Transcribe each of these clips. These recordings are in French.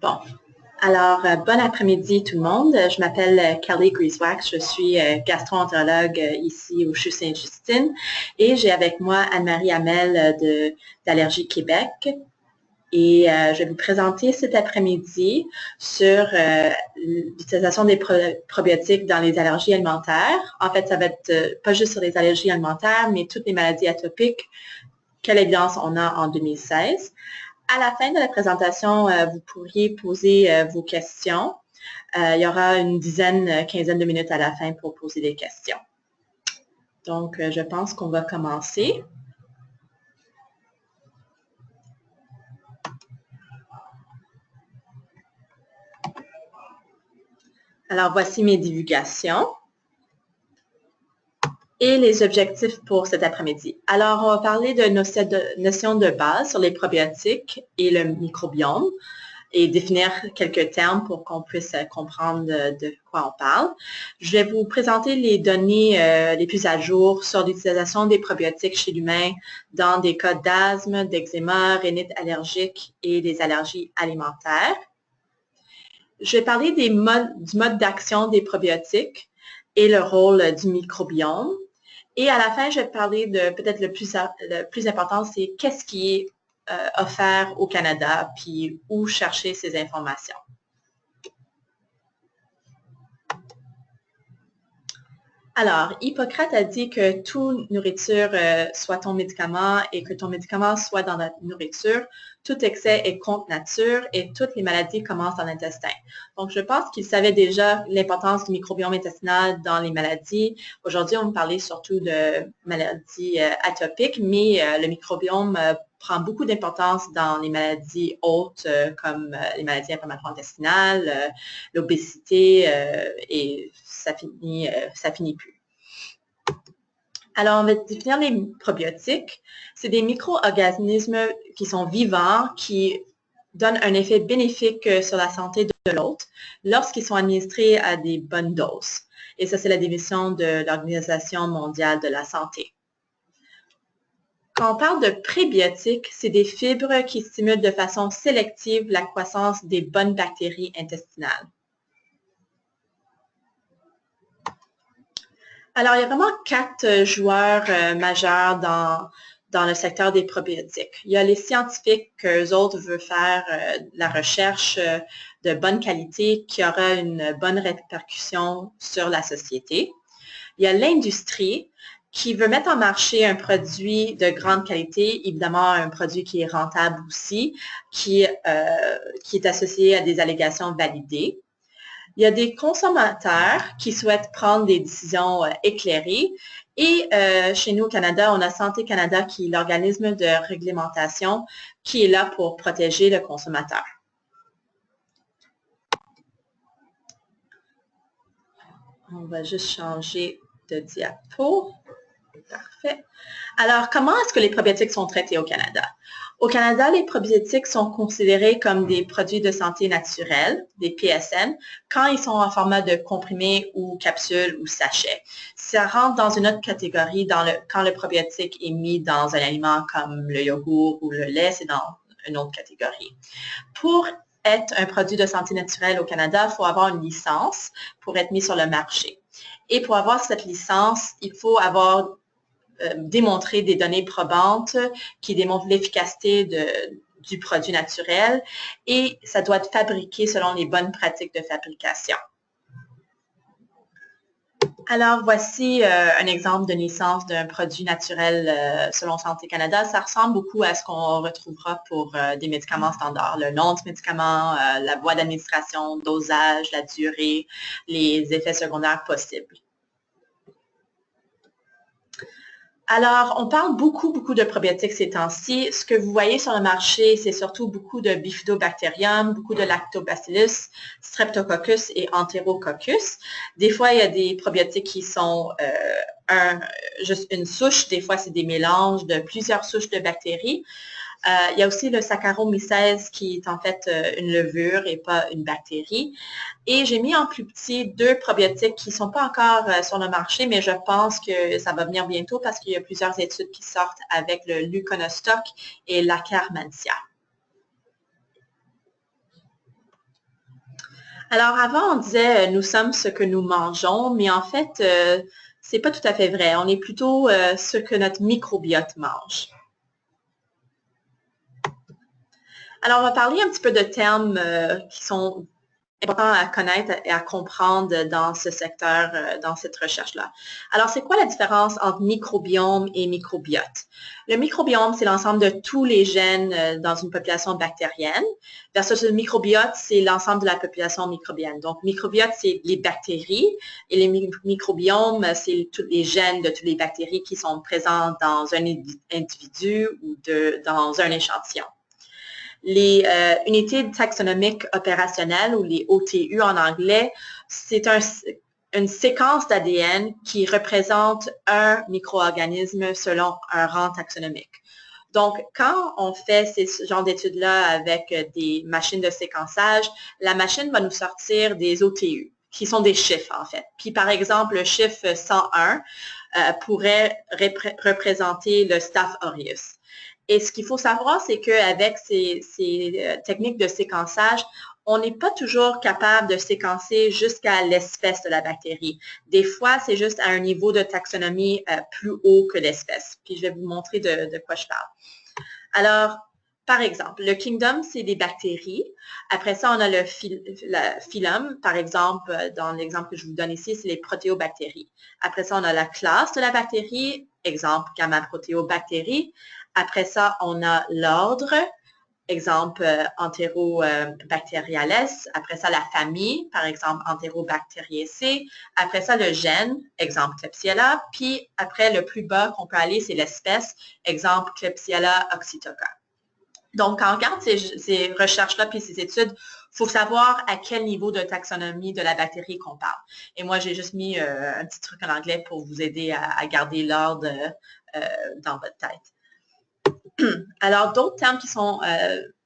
Bon, alors, bon après-midi tout le monde. Je m'appelle Kelly Grieswax, je suis gastro-entérologue ici au CHU Sainte-Justine et j'ai avec moi Anne-Marie Hamel d'Allergie Québec. Et je vais vous présenter cet après-midi sur l'utilisation des probiotiques dans les allergies alimentaires. En fait, ça va être pas juste sur les allergies alimentaires, mais toutes les maladies atopiques, quelle évidence on a en 2016. À la fin de la présentation, vous pourriez poser vos questions. Il y aura une quinzaine de minutes à la fin pour poser des questions. Donc, je pense qu'on va commencer. Alors, voici mes divulgations et les objectifs pour cet après-midi. Alors, on va parler de notions de base sur les probiotiques et le microbiome et définir quelques termes pour qu'on puisse comprendre de quoi on parle. Je vais vous présenter les données les plus à jour sur l'utilisation des probiotiques chez l'humain dans des cas d'asthme, d'eczéma, rhinite allergique et des allergies alimentaires. Je vais parler du mode d'action des probiotiques et le rôle du microbiome. Et à la fin, je vais parler de peut-être le plus important, c'est qu'est-ce qui est offert au Canada, puis où chercher ces informations. Alors, Hippocrate a dit que toute nourriture soit ton médicament et que ton médicament soit dans la nourriture. Tout excès est contre nature et toutes les maladies commencent dans l'intestin. Donc, je pense qu'il savait déjà l'importance du microbiome intestinal dans les maladies. Aujourd'hui, on parlait surtout de maladies atopiques, mais le microbiome prend beaucoup d'importance dans les maladies hautes comme les maladies inflammatoires intestinales, l'obésité et ça finit plus. Alors, on va définir les probiotiques. C'est des micro-organismes qui sont vivants, qui donnent un effet bénéfique sur la santé de l'hôte lorsqu'ils sont administrés à des bonnes doses. Et ça, c'est la définition de l'Organisation mondiale de la santé. Quand on parle de prébiotiques, c'est des fibres qui stimulent de façon sélective la croissance des bonnes bactéries intestinales. Alors, il y a vraiment 4 joueurs majeurs dans le secteur des probiotiques. Il y a les scientifiques qu'eux autres veulent faire la recherche de bonne qualité qui aura une bonne répercussion sur la société. Il y a l'industrie qui veut mettre en marché un produit de grande qualité, évidemment un produit qui est rentable aussi, qui est associé à des allégations validées. Il y a des consommateurs qui souhaitent prendre des décisions éclairées et chez nous au Canada, on a Santé Canada qui est l'organisme de réglementation qui est là pour protéger le consommateur. On va juste changer de diapo. Parfait. Alors, comment est-ce que les probiotiques sont traités au Canada? Au Canada, les probiotiques sont considérés comme des produits de santé naturels, des PSN, quand ils sont en format de comprimé ou capsule ou sachet. Ça rentre dans une autre catégorie quand le probiotique est mis dans un aliment comme le yogourt ou le lait, c'est dans une autre catégorie. Pour être un produit de santé naturelle au Canada, il faut avoir une licence pour être mis sur le marché. Et pour avoir cette licence, il faut avoir démontrer des données probantes qui démontrent l'efficacité du produit naturel et ça doit être fabriqué selon les bonnes pratiques de fabrication. Alors, voici un exemple de licence d'un produit naturel selon Santé Canada. Ça ressemble beaucoup à ce qu'on retrouvera pour des médicaments standards. Le nom du médicament, la voie d'administration, dosage, la durée, les effets secondaires possibles. Alors, on parle beaucoup de probiotiques ces temps-ci. Ce que vous voyez sur le marché, c'est surtout beaucoup de Bifidobacterium, beaucoup de Lactobacillus, Streptococcus et Enterococcus. Des fois, il y a des probiotiques qui sont juste une souche. Des fois, c'est des mélanges de plusieurs souches de bactéries. Il y a aussi le Saccharomyces qui est en fait une levure et pas une bactérie. Et j'ai mis en plus petit 2 probiotiques qui ne sont pas encore sur le marché, mais je pense que ça va venir bientôt parce qu'il y a plusieurs études qui sortent avec le Luconostoc et l'Akkermansia. Alors avant, on disait nous sommes ce que nous mangeons, mais en fait, c'est pas tout à fait vrai. On est plutôt ce que notre microbiote mange. Alors, on va parler un petit peu de termes qui sont importants à connaître et à comprendre dans ce secteur, dans cette recherche-là. Alors, c'est quoi la différence entre microbiome et microbiote? Le microbiome, c'est l'ensemble de tous les gènes dans une population bactérienne, versus le microbiote, c'est l'ensemble de la population microbienne. Donc, microbiote, c'est les bactéries et les microbiomes, c'est tous les gènes de toutes les bactéries qui sont présentes dans un individu ou dans un échantillon. Les unités taxonomiques opérationnelles, ou les OTU en anglais, c'est une séquence d'ADN qui représente un micro-organisme selon un rang taxonomique. Donc, quand on fait ce genre d'études-là avec des machines de séquençage, la machine va nous sortir des OTU, qui sont des chiffres, en fait. Puis, par exemple, le chiffre 101 pourrait représenter le Staph aureus. Et ce qu'il faut savoir, c'est qu'avec ces techniques de séquençage, on n'est pas toujours capable de séquencer jusqu'à l'espèce de la bactérie. Des fois, c'est juste à un niveau de taxonomie plus haut que l'espèce. Puis, je vais vous montrer de quoi je parle. Alors, par exemple, le kingdom, c'est des bactéries. Après ça, on a le phylum. Par exemple, dans l'exemple que je vous donne ici, c'est les protéobactéries. Après ça, on a la classe de la bactérie. Exemple, Gamma-protéobactéries. Après ça, on a l'ordre, exemple Enterobacteriales. Après ça, la famille, par exemple Enterobacteriaceae. Après ça, le gène, exemple Klebsiella. Puis après, le plus bas qu'on peut aller, c'est l'espèce, exemple Klebsiella oxytoca. Donc, quand on regarde ces recherches-là puis ces études, il faut savoir à quel niveau de taxonomie de la bactérie qu'on parle. Et moi, j'ai juste mis un petit truc en anglais pour vous aider à garder l'ordre dans votre tête. Alors, d'autres termes qui sont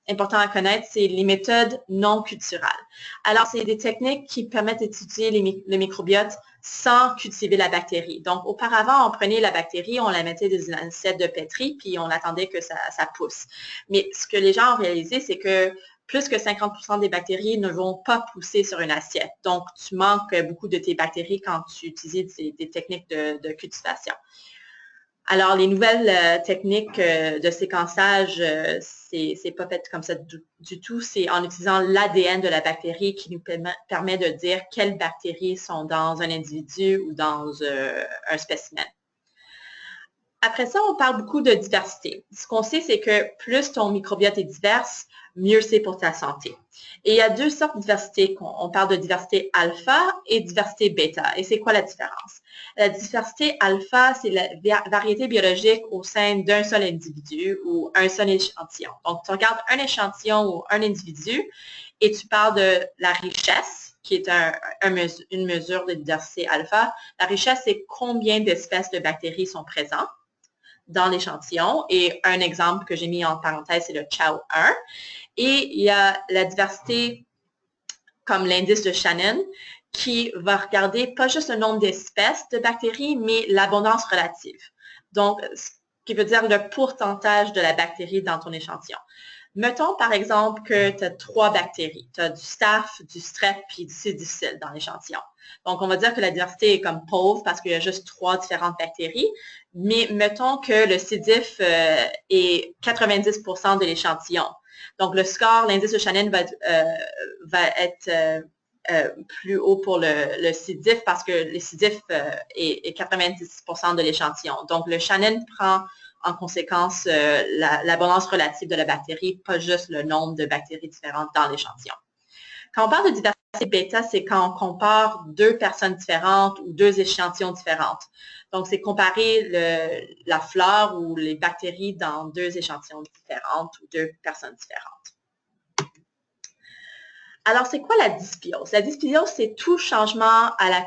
importants à connaître, c'est les méthodes non culturales. Alors, c'est des techniques qui permettent d'étudier le microbiote sans cultiver la bactérie. Donc, auparavant, on prenait la bactérie, on la mettait dans une assiette de pétri, puis on attendait que ça pousse. Mais ce que les gens ont réalisé, c'est que plus que 50% des bactéries ne vont pas pousser sur une assiette. Donc, tu manques beaucoup de tes bactéries quand tu utilises des techniques de cultivation. Alors, les nouvelles techniques de séquençage, c'est pas fait comme ça du tout. C'est en utilisant l'ADN de la bactérie qui nous permet de dire quelles bactéries sont dans un individu ou dans un spécimen. Après ça, on parle beaucoup de diversité. Ce qu'on sait, c'est que plus ton microbiote est divers, mieux c'est pour ta santé. Et il y a deux sortes de diversité. On parle de diversité alpha et diversité bêta. Et c'est quoi la différence? La diversité alpha, c'est la variété biologique au sein d'un seul individu ou un seul échantillon. Donc, tu regardes un échantillon ou un individu et tu parles de la richesse, qui est une mesure de diversité alpha. La richesse, c'est combien d'espèces de bactéries sont présentes dans l'échantillon. Et un exemple que j'ai mis en parenthèse, c'est le Chow 1. Et il y a la diversité comme l'indice de Shannon qui va regarder pas juste le nombre d'espèces de bactéries, mais l'abondance relative. Donc, ce qui veut dire le pourcentage de la bactérie dans ton échantillon. Mettons, par exemple, que tu as 3 bactéries. Tu as du staph, du strep, puis du C. difficile dans l'échantillon. Donc, on va dire que la diversité est comme pauvre parce qu'il y a juste 3 différentes bactéries. Mais mettons que le C. diff est 90% de l'échantillon. Donc, le score, l'indice de Shannon va être plus haut pour le C. diff parce que le C. diff est 90% de l'échantillon. Donc, le Shannon prend en conséquence l'abondance relative de la bactérie, pas juste le nombre de bactéries différentes dans l'échantillon. Quand on parle de diversité bêta, c'est quand on compare 2 personnes différentes ou 2 échantillons différents. Donc, c'est comparer la flore ou les bactéries dans 2 échantillons différents ou 2 personnes différentes. Alors, c'est quoi la dysbiose? La dysbiose, c'est tout changement à la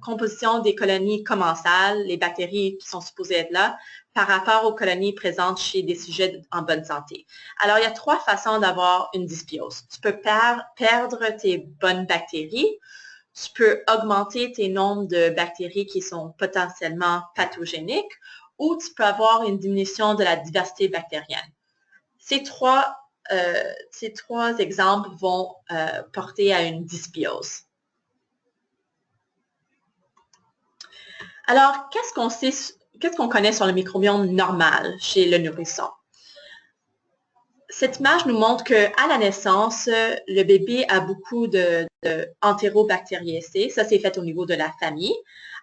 composition des colonies commensales, les bactéries qui sont supposées être là, par rapport aux colonies présentes chez des sujets en bonne santé. Alors, il y a 3 façons d'avoir une dysbiose. Tu peux perdre tes bonnes bactéries, tu peux augmenter tes nombres de bactéries qui sont potentiellement pathogéniques, ou tu peux avoir une diminution de la diversité bactérienne. Ces 3 ces trois exemples vont porter à une dysbiose. Alors, qu'est-ce qu'on connaît sur le microbiome normal chez le nourrisson? Cette image nous montre qu'à la naissance, le bébé a beaucoup de Enterobacteriaceae. Ça, c'est fait au niveau de la famille.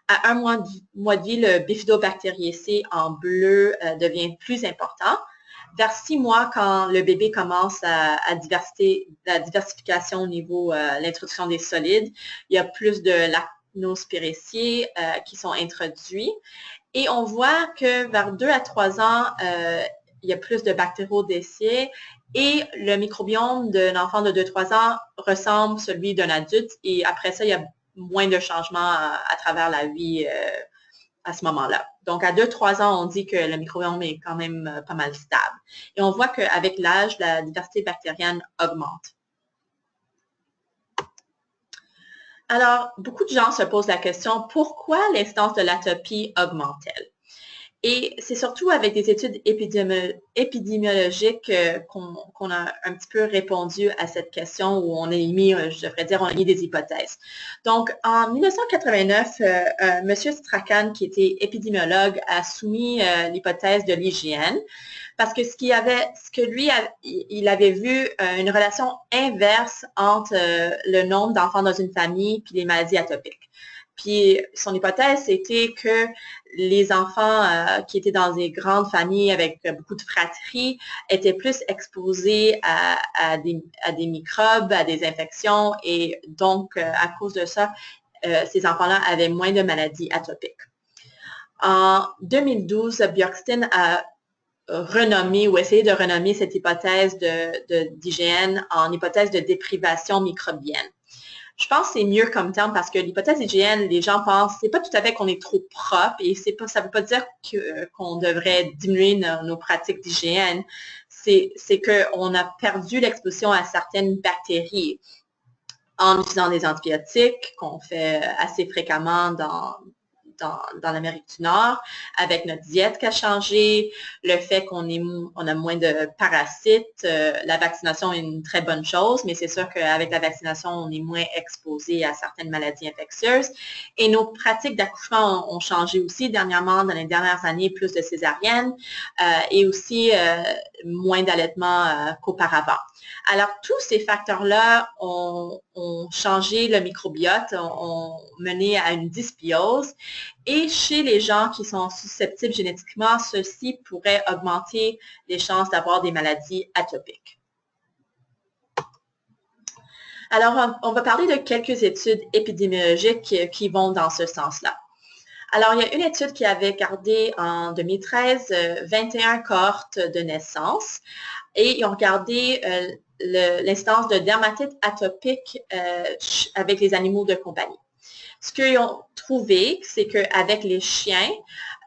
À un mois de vie, le Bifidobacteriaceae en bleu devient plus important. Vers 6 mois, quand le bébé commence la diversification au niveau de l'introduction des solides, il y a plus de lactospiraceae qui sont introduits. Et on voit que vers 2 à 3 ans, il y a plus de bactérodéciés et le microbiome d'un enfant de 2-3 ans ressemble à celui d'un adulte et après ça, il y a moins de changements à travers la vie à ce moment-là. Donc, à 2-3 ans, on dit que le microbiome est quand même pas mal stable. Et on voit qu'avec l'âge, la diversité bactérienne augmente. Alors, beaucoup de gens se posent la question, pourquoi l'incidence de l'atopie augmente-t-elle? Et c'est surtout avec des études épidémiologiques qu'on a un petit peu répondu à cette question où on a mis, je devrais dire, on a mis des hypothèses. Donc, en 1989, M. Strachan, qui était épidémiologue, a soumis l'hypothèse de l'hygiène parce que il avait vu une relation inverse entre le nombre d'enfants dans une famille puis les maladies atopiques. Puis son hypothèse, c'était que les enfants qui étaient dans des grandes familles avec beaucoup de fratries étaient plus exposés à des microbes, à des infections, et donc, à cause de ça, ces enfants-là avaient moins de maladies atopiques. En 2012, Bjorksten a renommé ou essayé de renommer cette hypothèse d'hygiène en hypothèse de déprivation microbienne. Je pense que c'est mieux comme terme parce que l'hypothèse d'hygiène, les gens pensent, c'est pas tout à fait qu'on est trop propre et ça veut pas dire qu'on devrait diminuer nos pratiques d'hygiène. C'est qu'on a perdu l'exposition à certaines bactéries en utilisant des antibiotiques qu'on fait assez fréquemment dans l'Amérique du Nord, avec notre diète qui a changé, le fait qu'on a moins de parasites. La vaccination est une très bonne chose, mais c'est sûr qu'avec la vaccination, on est moins exposé à certaines maladies infectieuses. Et nos pratiques d'accouchement ont changé aussi dernièrement, dans les dernières années, plus de césariennes et aussi moins d'allaitement qu'auparavant. Alors, tous ces facteurs-là ont changé le microbiote, ont mené à une dysbiose. Et chez les gens qui sont susceptibles génétiquement, ceci pourrait augmenter les chances d'avoir des maladies atopiques. Alors, on va parler de quelques études épidémiologiques qui vont dans ce sens-là. Alors, il y a une étude qui avait gardé en 2013 21 cohortes de naissance et ils ont regardé l'incidence de dermatite atopique avec les animaux de compagnie. Ce qu'ils ont trouvé, c'est qu'avec les chiens,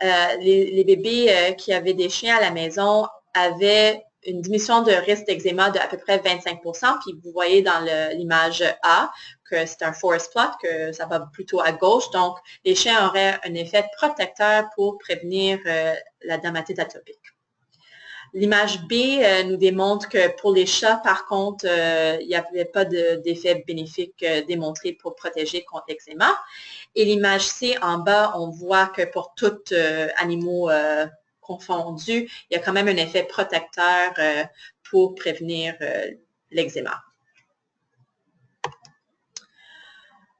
les bébés qui avaient des chiens à la maison avaient une diminution de risque d'eczéma de à peu près 25%. Puis vous voyez dans l'image A que c'est un forest plot, que ça va plutôt à gauche. Donc, les chiens auraient un effet protecteur pour prévenir la dermatite atopique. L'image B nous démontre que pour les chats, par contre, il n'y avait pas d'effet bénéfique démontré pour protéger contre l'eczéma. Et l'image C en bas, on voit que pour tous animaux confondus, il y a quand même un effet protecteur pour prévenir l'eczéma.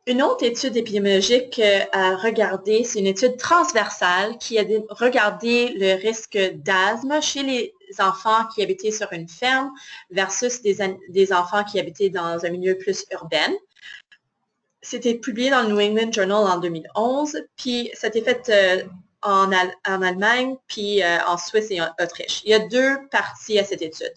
Une autre étude épidémiologique à regarder, c'est une étude transversale qui a regardé le risque d'asthme chez les enfants qui habitaient sur une ferme versus des enfants qui habitaient dans un milieu plus urbain. C'était publié dans le New England Journal en 2011, puis ça a été fait en Allemagne, puis en Suisse et en Autriche. Il y a deux parties à cette étude.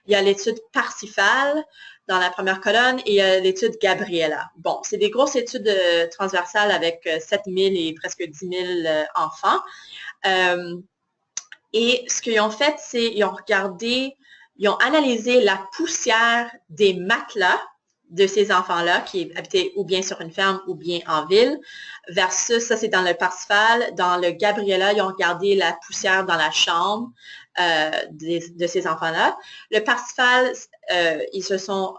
Il y a l'étude Parsifal dans la première colonne et l'étude Gabriella. Bon, c'est des grosses études transversales avec 7000 et presque 10 000 enfants. Et ce qu'ils ont fait, c'est qu'ils ils ont analysé la poussière des matelas de ces enfants-là qui habitaient ou bien sur une ferme ou bien en ville, versus, ça c'est dans le Parsifal, dans le Gabriella, ils ont regardé la poussière dans la chambre de ces enfants-là. Le Parsifal, ils ont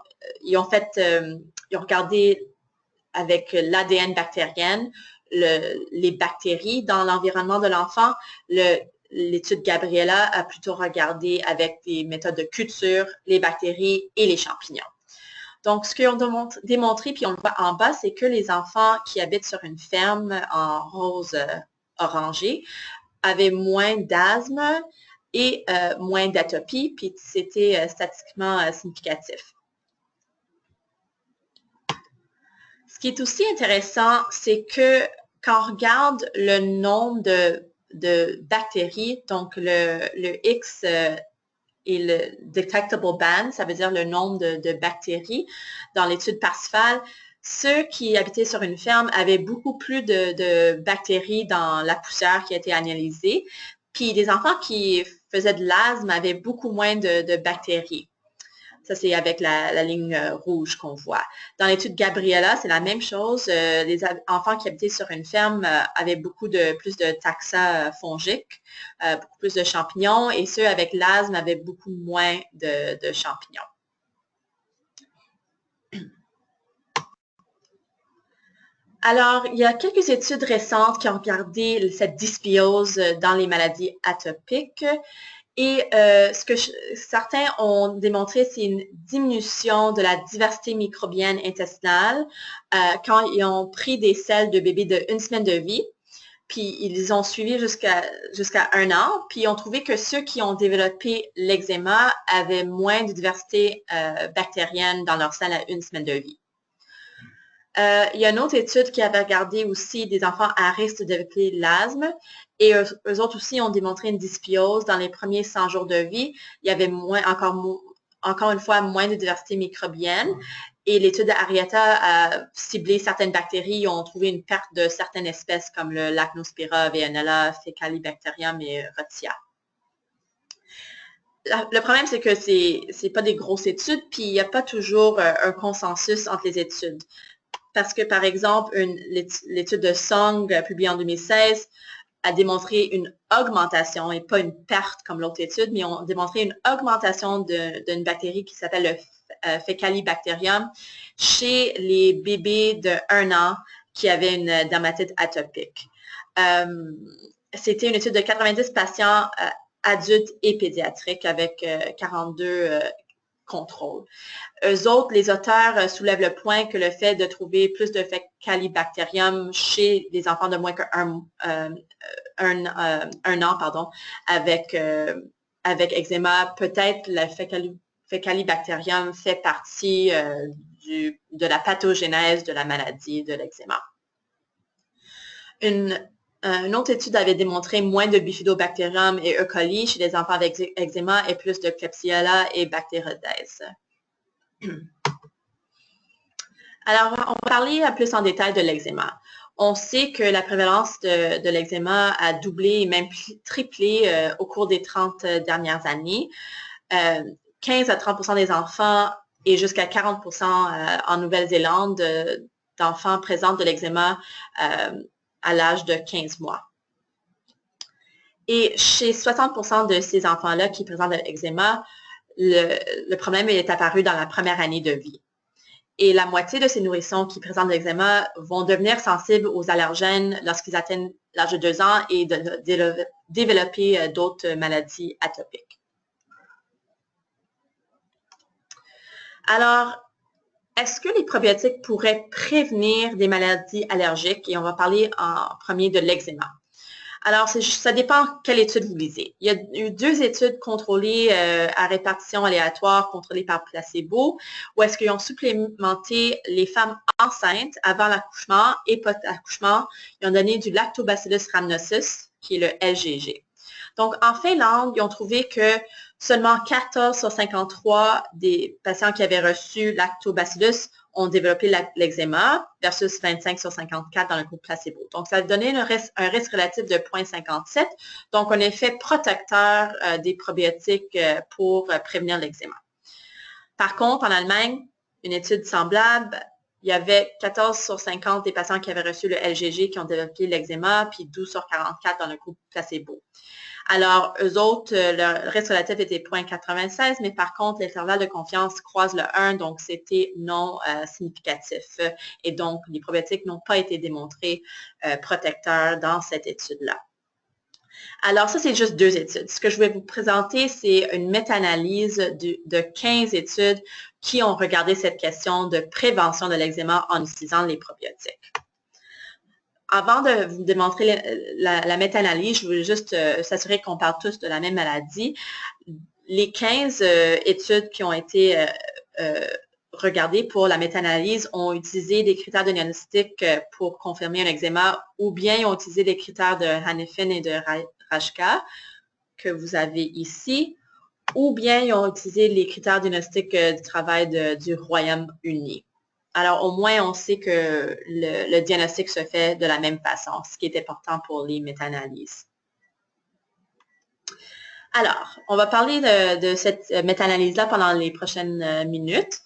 regardé avec l'ADN bactérienne les bactéries dans l'environnement de l'enfant. L'étude Gabriella a plutôt regardé avec des méthodes de culture les bactéries et les champignons. Donc, ce qu'ils ont démontré, puis on le voit en bas, c'est que les enfants qui habitent sur une ferme en rose orangé avaient moins d'asthme et moins d'atopie, puis c'était statistiquement significatif. Ce qui est aussi intéressant, c'est que quand on regarde le nombre de bactéries, donc le X et le detectable band, ça veut dire le nombre de bactéries dans l'étude Parsifal, ceux qui habitaient sur une ferme avaient beaucoup plus de bactéries dans la poussière qui a été analysée, puis les enfants qui faisaient de l'asthme avaient beaucoup moins de bactéries. Ça, c'est avec la ligne rouge qu'on voit. Dans l'étude Gabriella, c'est la même chose. Les enfants qui habitaient sur une ferme avaient plus de taxa fongiques, beaucoup plus de champignons, et ceux avec l'asthme avaient beaucoup moins de champignons. Alors, il y a quelques études récentes qui ont regardé cette dysbiose dans les maladies atopiques. Et ce que certains ont démontré, c'est une diminution de la diversité microbienne intestinale quand ils ont pris des selles de bébés de 1 semaine de vie, puis ils ont suivi jusqu'à 1 an, puis ils ont trouvé que ceux qui ont développé l'eczéma avaient moins de diversité bactérienne dans leurs selles à 1 semaine de vie. Il y a une autre étude qui avait regardé aussi des enfants à risque de développer l'asthme et eux autres aussi ont démontré une dysbiose dans les premiers 100 jours de vie. Il y avait encore une fois moins de diversité microbienne et l'étude Arietta a ciblé certaines bactéries et ont trouvé une perte de certaines espèces comme le Lachnospira, Veillonella, Faecalibacterium et Rhotia. Le problème, c'est que c'est pas des grosses études, puis il n'y a pas toujours un consensus entre les études. Parce que, par exemple, l'étude de Song, publiée en 2016, a démontré une augmentation et pas une perte comme l'autre étude, mais ont démontré une augmentation d'une bactérie qui s'appelle le Faecalibacterium chez les bébés de 1 an qui avaient une dermatite atopique. C'était une étude de 90 patients adultes et pédiatriques avec 42 contrôles. Eux autres, les auteurs soulèvent le point que le fait de trouver plus de Faecalibacterium chez les enfants de moins qu'un an, avec eczéma, peut-être le Faecalibacterium fait partie de la pathogénèse de la maladie de l'eczéma. Une autre étude avait démontré moins de Bifidobacterium et E. coli chez les enfants avec eczéma et plus de Klebsiella et Bacteroides. Alors, on va parler plus en détail de l'eczéma. On sait que la prévalence de l'eczéma a doublé et même triplé au cours des 30 dernières années. 15 à 30% des enfants et jusqu'à 40% en Nouvelle-Zélande d'enfants présentent de l'eczéma à l'âge de 15 mois. Et chez 60% de ces enfants-là qui présentent de l'eczéma, le problème est apparu dans la première année de vie. Et la moitié de ces nourrissons qui présentent de l'eczéma vont devenir sensibles aux allergènes lorsqu'ils atteignent l'âge de 2 ans et de développer d'autres maladies atopiques. Alors, est-ce que les probiotiques pourraient prévenir des maladies allergiques? Et on va parler en premier de l'eczéma. Alors, ça dépend quelle étude vous lisez. Il y a eu 2 études contrôlées à répartition aléatoire contrôlées par placebo, où est-ce qu'ils ont supplémenté les femmes enceintes avant l'accouchement et post-accouchement. Ils ont donné du Lactobacillus rhamnosus, qui est le LGG. Donc, en Finlande, ils ont trouvé que seulement 14 sur 53 des patients qui avaient reçu Lactobacillus ont développé l'eczéma versus 25 sur 54 dans le groupe placebo. Donc, ça a donné un risque relatif de 0,57. Donc, un effet protecteur des probiotiques pour prévenir l'eczéma. Par contre, en Allemagne, une étude semblable il y avait 14 sur 50 des patients qui avaient reçu le LGG qui ont développé l'eczéma, puis 12 sur 44 dans le groupe placebo. Alors, eux autres, le risque relatif était 0,96, mais par contre, l'intervalle de confiance croise le 1, donc c'était non significatif. Et donc, les probiotiques n'ont pas été démontrés protecteurs dans cette étude-là. Alors, ça, c'est juste 2 études. Ce que je vais vous présenter, c'est une méta-analyse de 15 études qui ont regardé cette question de prévention de l'eczéma en utilisant les probiotiques. Avant de vous démontrer la méta-analyse, je veux juste s'assurer qu'on parle tous de la même maladie. Les 15 études qui ont été regardées pour la méta-analyse ont utilisé des critères de diagnostic pour confirmer un eczéma ou bien ils ont utilisé des critères de Hanifin et de Rajka que vous avez ici, ou bien ils ont utilisé les critères diagnostiques du travail du Royaume-Uni. Alors, au moins, on sait que le diagnostic se fait de la même façon, ce qui est important pour les méta-analyses. Alors, on va parler de cette méta-analyse-là pendant les prochaines minutes.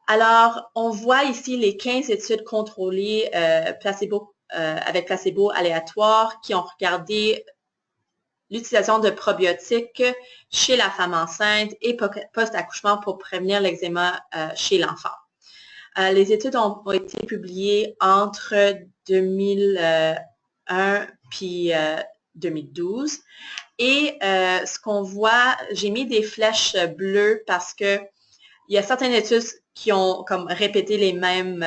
Alors, on voit ici les 15 études contrôlées avec placebo aléatoire qui ont regardé l'utilisation de probiotiques chez la femme enceinte et post-accouchement pour prévenir l'eczéma chez l'enfant. Les études ont été publiées entre 2001 puis 2012. Et ce qu'on voit, j'ai mis des flèches bleues parce que il y a certaines études qui ont comme répété les mêmes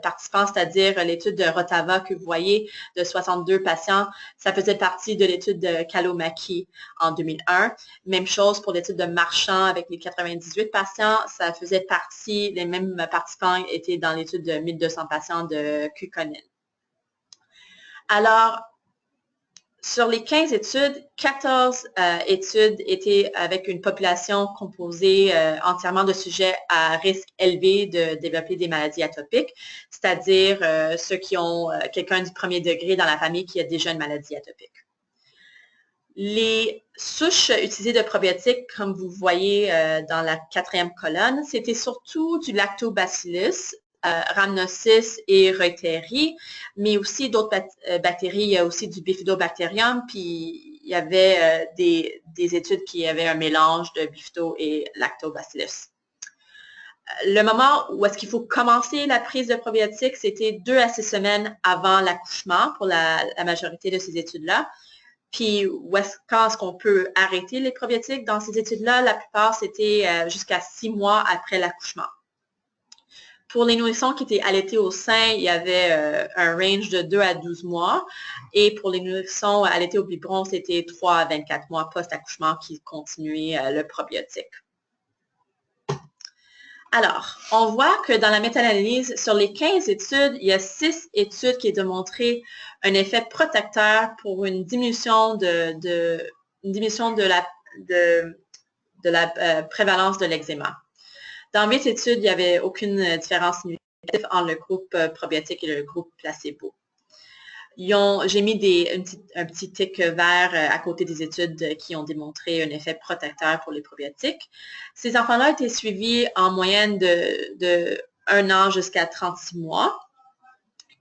participants, c'est-à-dire l'étude de Rotava que vous voyez de 62 patients, ça faisait partie de l'étude de Kalomaki en 2001. Même chose pour l'étude de Marchand avec les 98 patients, ça faisait partie, les mêmes participants étaient dans l'étude de 1200 patients de Kukkonen. Alors, sur les 15 études, 14 études étaient avec une population composée entièrement de sujets à risque élevé de développer des maladies atopiques, c'est-à-dire ceux qui ont quelqu'un du premier degré dans la famille qui a déjà une maladie atopique. Les souches utilisées de probiotiques, comme vous voyez dans la 4e colonne, c'était surtout du Lactobacillus, Rhamnosus et Reuteri, mais aussi d'autres bactéries, il y a aussi du Bifidobacterium, puis il y avait des études qui avaient un mélange de Bifido et Lactobacillus. Le moment où est-ce qu'il faut commencer la prise de probiotiques, c'était 2 à 6 semaines avant l'accouchement pour la majorité de ces études-là. Puis, quand est-ce qu'on peut arrêter les probiotiques? Dans ces études-là, la plupart, c'était jusqu'à 6 mois après l'accouchement. Pour les nourrissons qui étaient allaités au sein, il y avait un range de 2 à 12 mois. Et pour les nourrissons allaités au biberon, c'était 3 à 24 mois post-accouchement qui continuaient le probiotique. Alors, on voit que dans la méta-analyse, sur les 15 études, il y a 6 études qui ont démontré un effet protecteur pour une diminution de la prévalence de l'eczéma. Dans 8 études, il n'y avait aucune différence significative entre le groupe probiotique et le groupe placebo. J'ai mis un petit tic vert à côté des études qui ont démontré un effet protecteur pour les probiotiques. Ces enfants-là étaient suivis en moyenne de 1 an jusqu'à 36 mois.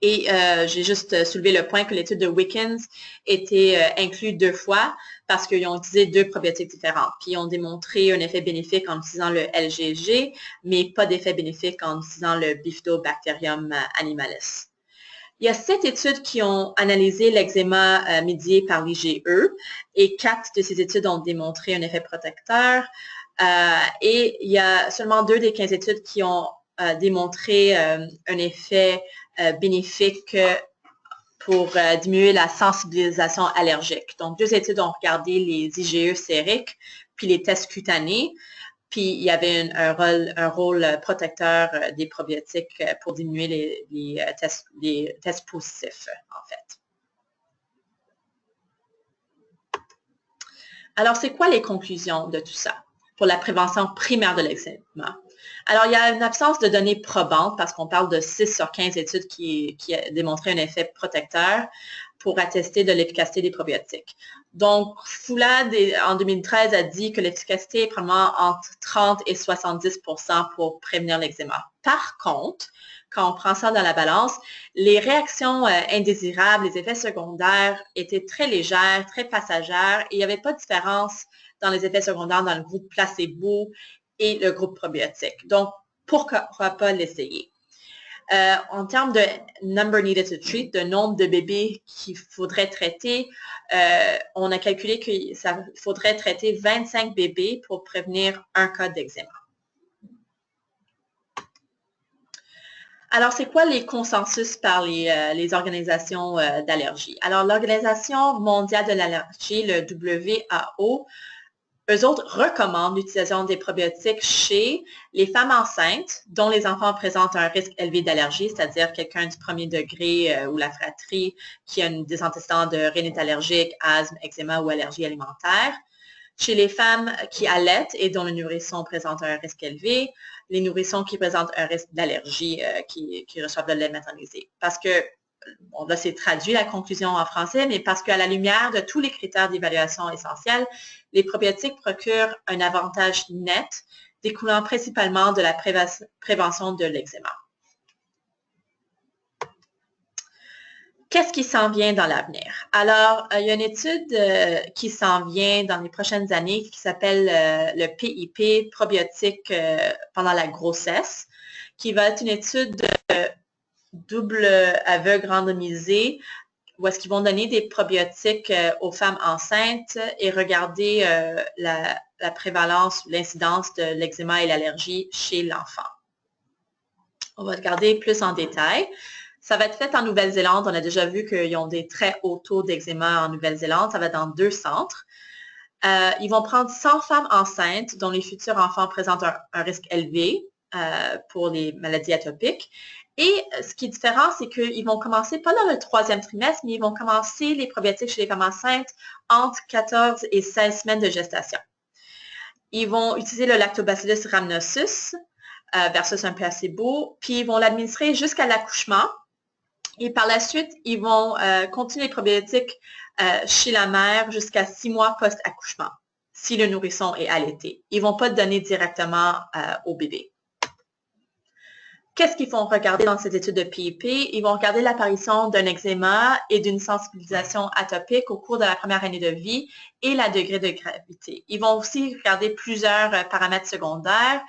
Et j'ai juste soulevé le point que l'étude de Wickens était inclue 2 fois parce qu'ils ont utilisé 2 probiotiques différents. Puis ils ont démontré un effet bénéfique en utilisant le LGG, mais pas d'effet bénéfique en utilisant le Bifidobacterium animalis. Il y a 7 études qui ont analysé l'eczéma médié par l'IgE et 4 de ces études ont démontré un effet protecteur. Et il y a seulement 2 des 15 études qui ont démontré un effet bénéfique pour diminuer la sensibilisation allergique. Donc, 2 études ont regardé les IgE sériques puis les tests cutanés. Puis, il y avait un rôle protecteur des probiotiques pour diminuer les tests positifs, en fait. Alors, c'est quoi les conclusions de tout ça pour la prévention primaire de l'eczéma? Alors, il y a une absence de données probantes parce qu'on parle de 6 sur 15 études qui démontraient un effet protecteur pour attester de l'efficacité des probiotiques. Donc, Foulad, en 2013, a dit que l'efficacité est probablement entre 30 et 70 pour prévenir l'eczéma. Par contre, quand on prend ça dans la balance, les réactions indésirables, les effets secondaires étaient très légères, très passagères, et il n'y avait pas de différence dans les effets secondaires dans le groupe placebo et le groupe probiotique. Donc, pourquoi pas l'essayer? En termes de number needed to treat, de nombre de bébés qu'il faudrait traiter, on a calculé qu'il faudrait traiter 25 bébés pour prévenir un cas d'eczéma. Alors, c'est quoi les consensus par les organisations d'allergie? Alors, l'Organisation mondiale de l'allergie, le WHO, eux autres recommandent l'utilisation des probiotiques chez les femmes enceintes dont les enfants présentent un risque élevé d'allergie, c'est-à-dire quelqu'un du premier degré ou la fratrie qui a des antécédents de rhinite allergique, asthme, eczéma ou allergie alimentaire. Chez les femmes qui allaitent et dont le nourrisson présente un risque élevé, les nourrissons qui présentent un risque d'allergie qui reçoivent le lait maternisé. Parce que, bon, là, c'est traduit la conclusion en français, mais parce qu'à la lumière de tous les critères d'évaluation essentiels, les probiotiques procurent un avantage net découlant principalement de la prévention de l'eczéma. Qu'est-ce qui s'en vient dans l'avenir? Alors, il y a une étude qui s'en vient dans les prochaines années qui s'appelle le PIP, probiotiques pendant la grossesse, qui va être une étude double aveugle randomisée où est-ce qu'ils vont donner des probiotiques aux femmes enceintes et regarder la prévalence ou l'incidence de l'eczéma et l'allergie chez l'enfant. On va regarder plus en détail. Ça va être fait en Nouvelle-Zélande. On a déjà vu qu'ils ont des très hauts taux d'eczéma en Nouvelle-Zélande. Ça va être dans 2 centres. Ils vont prendre 100 femmes enceintes dont les futurs enfants présentent un risque élevé pour les maladies atopiques. Et ce qui est différent, c'est qu'ils vont commencer, pas dans le 3e trimestre, mais ils vont commencer les probiotiques chez les femmes enceintes entre 14 et 16 semaines de gestation. Ils vont utiliser le Lactobacillus rhamnosus versus un placebo, puis ils vont l'administrer jusqu'à l'accouchement. Et par la suite, ils vont continuer les probiotiques chez la mère jusqu'à 6 mois post-accouchement, si le nourrisson est allaité. Ils ne vont pas donner directement au bébé. Qu'est-ce qu'ils vont regarder dans cette étude de PIP? Ils vont regarder l'apparition d'un eczéma et d'une sensibilisation atopique au cours de la première année de vie et la degré de gravité. Ils vont aussi regarder plusieurs paramètres secondaires.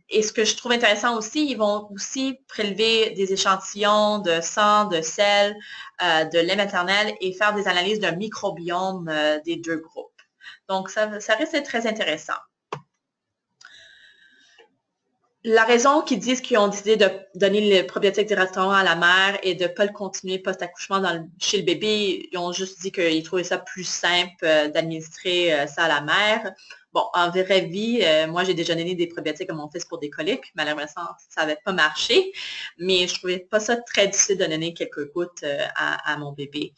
Et ce que je trouve intéressant aussi, ils vont aussi prélever des échantillons de sang, de sel, de lait maternel et faire des analyses d'un microbiome des 2 groupes. Donc, ça risque d'être très intéressant. La raison qu'ils disent qu'ils ont décidé de donner le probiotique directement à la mère et de ne pas le continuer post-accouchement chez le bébé, ils ont juste dit qu'ils trouvaient ça plus simple d'administrer ça à la mère. Bon, en vraie vie, moi, j'ai déjà donné des probiotiques à mon fils pour des coliques. Malheureusement, ça n'avait pas marché, mais je ne trouvais pas ça très difficile de donner quelques gouttes à mon bébé.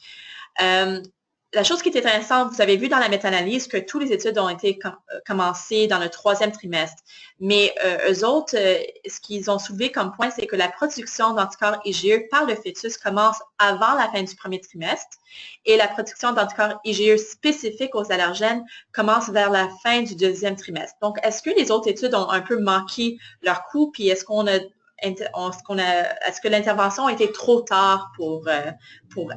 La chose qui est intéressante, vous avez vu dans la méta-analyse que toutes les études ont été commencées dans le 3e trimestre. Mais eux autres, ce qu'ils ont soulevé comme point, c'est que la production d'anticorps IgE par le fœtus commence avant la fin du 1er trimestre et la production d'anticorps IgE spécifiques aux allergènes commence vers la fin du 2e trimestre. Donc, est-ce que les autres études ont un peu manqué leur coup, puis est-ce que l'intervention a été trop tard pour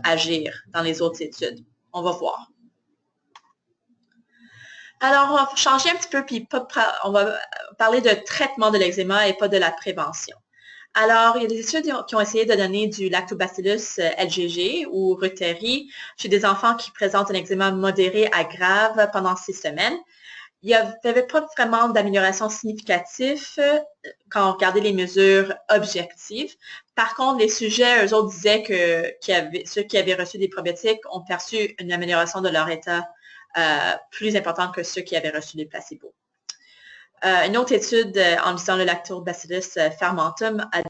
agir dans les autres études? On va voir. Alors, on va changer un petit peu, puis on va parler de traitement de l'eczéma et pas de la prévention. Alors, il y a des études qui ont essayé de donner du Lactobacillus LGG ou Reuteri chez des enfants qui présentent un eczéma modéré à grave pendant 6 semaines. Il n'y avait pas vraiment d'amélioration significative quand on regardait les mesures objectives. Par contre, les sujets, eux autres disaient que ceux qui avaient reçu des probiotiques ont perçu une amélioration de leur état plus importante que ceux qui avaient reçu des placebos. Une autre étude en utilisant le Lactobacillus fermentum a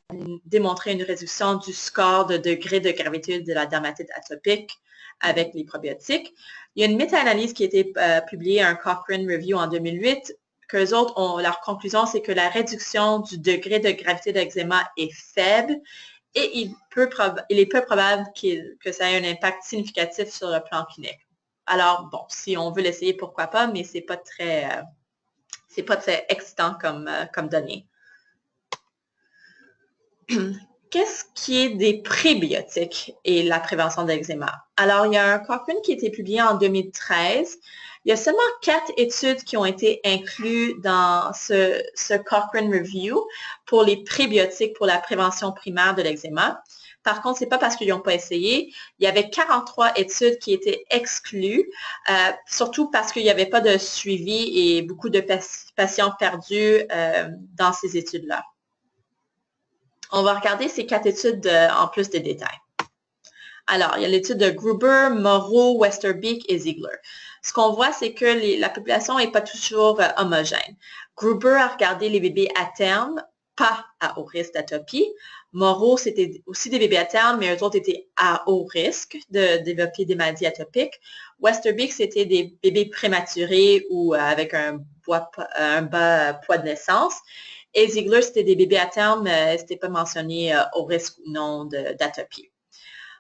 démontré une réduction du score de degré de gravité de la dermatite atopique avec les probiotiques. Il y a une méta-analyse qui a été publiée, un Cochrane Review en 2008, qu'eux autres, leur conclusion, c'est que la réduction du degré de gravité d'eczéma est faible et il est peu probable que ça ait un impact significatif sur le plan clinique. Alors, bon, si on veut l'essayer, pourquoi pas, mais c'est pas très excitant comme données. Qu'est-ce qui est des prébiotiques et la prévention de l'eczéma? Alors, il y a un Cochrane qui a été publié en 2013. Il y a seulement 4 études qui ont été incluses dans ce Cochrane Review pour les prébiotiques pour la prévention primaire de l'eczéma. Par contre, ce n'est pas parce qu'ils n'ont pas essayé. Il y avait 43 études qui étaient exclues, surtout parce qu'il n'y avait pas de suivi et beaucoup de patients perdus dans ces études-là. On va regarder ces 4 études en plus de détails. Alors, il y a l'étude de Gruber, Moreau, Westerbeek et Ziegler. Ce qu'on voit, c'est que la population n'est pas toujours homogène. Gruber a regardé les bébés à terme, pas à haut risque d'atopie. Moreau, c'était aussi des bébés à terme, mais eux autres étaient à haut risque de développer des maladies atopiques. Westerbeek, c'était des bébés prématurés ou avec un bas poids de naissance. Et Ziegler, c'était des bébés à terme, c'était pas mentionné au risque ou non d'atopie.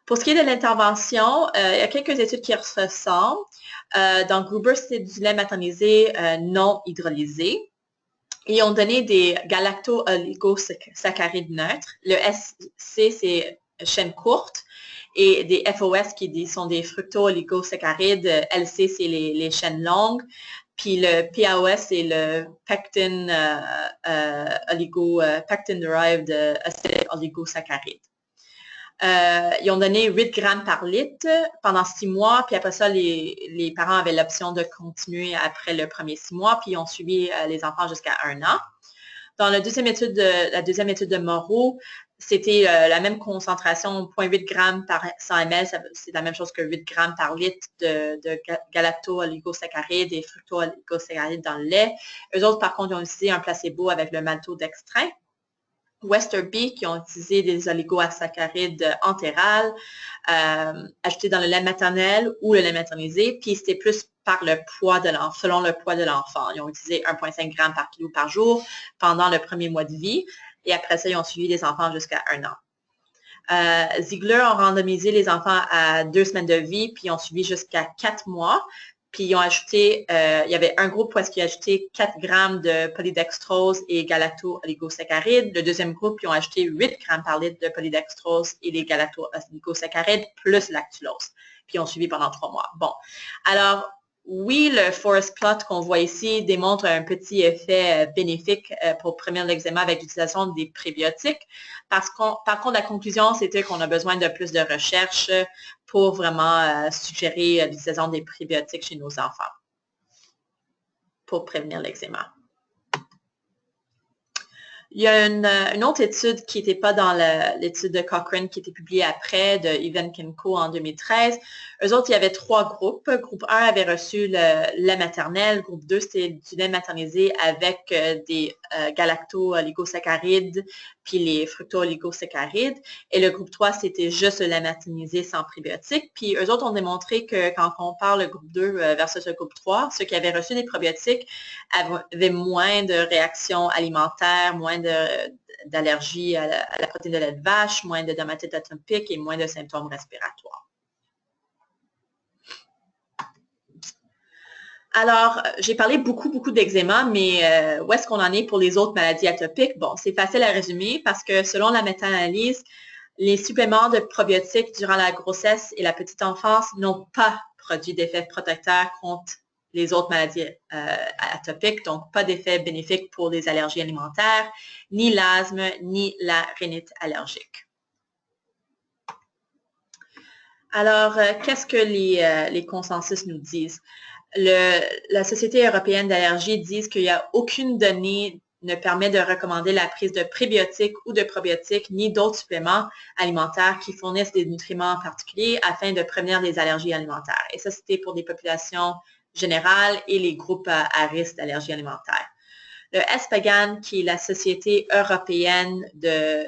Pour ce qui est de l'intervention, il y a quelques études qui ressemblent. Dans Gruber, c'était du lait maternisé non hydrolysé. Ils ont donné des galacto-oligosaccharides neutres. Le SC, c'est chaîne courte. Et des FOS qui sont des fructo-oligosaccharides. LC, c'est les chaînes longues. Puis le PAOS, c'est le pectin-derived acid oligosaccharide. Ils ont donné 8 grammes par litre pendant 6 mois, puis après ça, les parents avaient l'option de continuer après le premier 6 mois, puis ils ont suivi les enfants jusqu'à 1 an. Dans la deuxième étude de Moreau, c'était la même concentration, 0,8 grammes par 100 ml, c'est la même chose que 8 grammes par litre de galacto-oligosaccharides et fructo-oligosaccharides dans le lait. Eux autres, par contre, ils ont utilisé un placebo avec le maltodextrin. Westerbeek, qui ont utilisé des oligosaccharides entérales ajoutés dans le lait maternel ou le lait maternisé, puis c'était plus par le poids de l'enfant, selon le poids de l'enfant. Ils ont utilisé 1,5 g par kilo par jour pendant le premier mois de vie, et après ça, ils ont suivi les enfants jusqu'à 1 an. Ziegler a randomisé les enfants à 2 semaines de vie, puis ils ont suivi jusqu'à 4 mois. Puis ils ont ajouté, il y avait un groupe où est-ce qu'ils ont ajouté 4 grammes de polydextrose et galacto-oligosaccharides. Le deuxième groupe, ils ont ajouté 8 grammes par litre de polydextrose et les galacto-oligosaccharides plus lactulose. Puis ils ont suivi pendant 3 mois. Bon, alors, oui, le forest plot qu'on voit ici démontre un petit effet bénéfique pour prévenir l'eczéma avec l'utilisation des prébiotiques. Par contre, la conclusion, c'était qu'on a besoin de plus de recherche pour vraiment suggérer l'utilisation des prébiotiques chez nos enfants pour prévenir l'eczéma. Il y a une autre étude qui n'était pas dans l'étude de Cochrane qui a été publiée après, de Ivanenko en 2013. Eux autres, il y avait 3 groupes. Groupe 1 avait reçu le lait maternel. Groupe 2, c'était du lait maternisé avec des galacto-oligosaccharides puis les fructo-oligosaccharides. Et le groupe 3, c'était juste le lait maternisé sans prébiotiques. Puis eux autres ont démontré que quand on compare le groupe 2 versus le groupe 3, ceux qui avaient reçu des probiotiques avaient moins de réactions alimentaires, moins d'allergies à la protéine de lait de vache, moins de dermatite atopique et moins de symptômes respiratoires. Alors, j'ai parlé beaucoup d'eczéma, mais où est-ce qu'on en est pour les autres maladies atopiques? Bon, c'est facile à résumer parce que selon la méta-analyse, les suppléments de probiotiques durant la grossesse et la petite enfance n'ont pas produit d'effet protecteur contre les autres maladies atopiques, donc pas d'effet bénéfique pour les allergies alimentaires, ni l'asthme, ni la rhinite allergique. Alors, qu'est-ce que les consensus nous disent? La Société européenne d'allergie dit qu'il n'y a aucune donnée ne permet de recommander la prise de prébiotiques ou de probiotiques ni d'autres suppléments alimentaires qui fournissent des nutriments particuliers afin de prévenir les allergies alimentaires. Et ça, c'était pour des populations générales et les groupes à risque d'allergie alimentaire. Le ESPGHAN, qui est la Société européenne de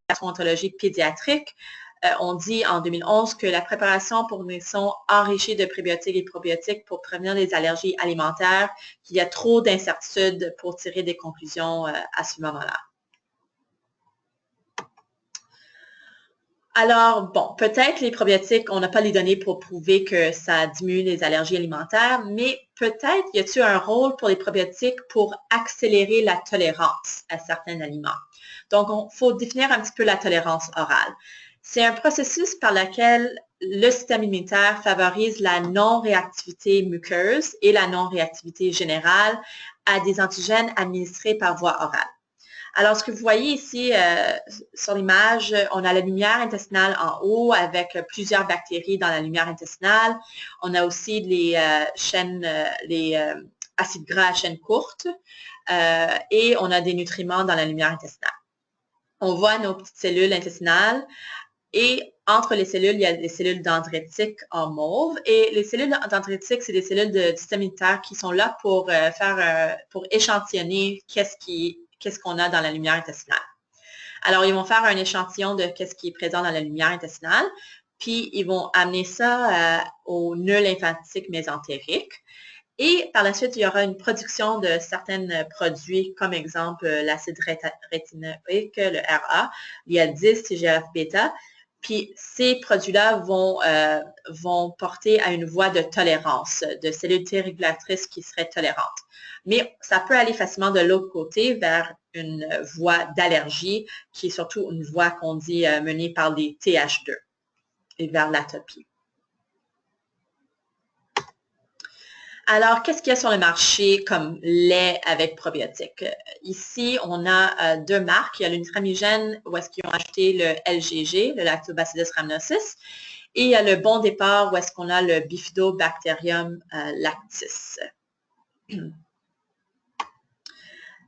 gastroentérologie pédiatrique, on dit en 2011 que la préparation pour une nourrisson enrichie de prébiotiques et probiotiques pour prévenir les allergies alimentaires, qu'il y a trop d'incertitudes pour tirer des conclusions à ce moment-là. Alors, bon, peut-être les probiotiques, on n'a pas les données pour prouver que ça diminue les allergies alimentaires, mais peut-être y a-t-il un rôle pour les probiotiques pour accélérer la tolérance à certains aliments. Donc, il faut définir un petit peu la tolérance orale. C'est un processus par lequel le système immunitaire favorise la non-réactivité muqueuse et la non-réactivité générale à des antigènes administrés par voie orale. Alors, ce que vous voyez ici sur l'image, on a la lumière intestinale en haut avec plusieurs bactéries dans la lumière intestinale. On a aussi les acides gras à chaîne courte et on a des nutriments dans la lumière intestinale. On voit nos petites cellules intestinales et entre les cellules, il y a des cellules dendritiques en mauve. Et les cellules dendritiques, c'est des cellules du système immunitaire qui sont là pour pour échantillonner qu'est-ce qu'on a dans la lumière intestinale. Alors, ils vont faire un échantillon de qu'est-ce qui est présent dans la lumière intestinale, puis ils vont amener ça au nœud lymphatique mésentérique. Et par la suite, il y aura une production de certains produits, comme exemple l'acide rétinoïque, le RA, l'IL-10, TGF-bêta. Puis ces produits-là vont porter à une voie de tolérance, de cellules T régulatrices qui seraient tolérantes. Mais ça peut aller facilement de l'autre côté vers une voie d'allergie, qui est surtout une voie qu'on dit menée par les TH2 et vers l'atopie. Alors, qu'est-ce qu'il y a sur le marché comme lait avec probiotiques? Ici, on a deux marques. Il y a le Nutramigène, où est-ce qu'ils ont acheté le LGG, le Lactobacillus rhamnosus, et il y a le Bon Départ, où est-ce qu'on a le Bifidobacterium lactis.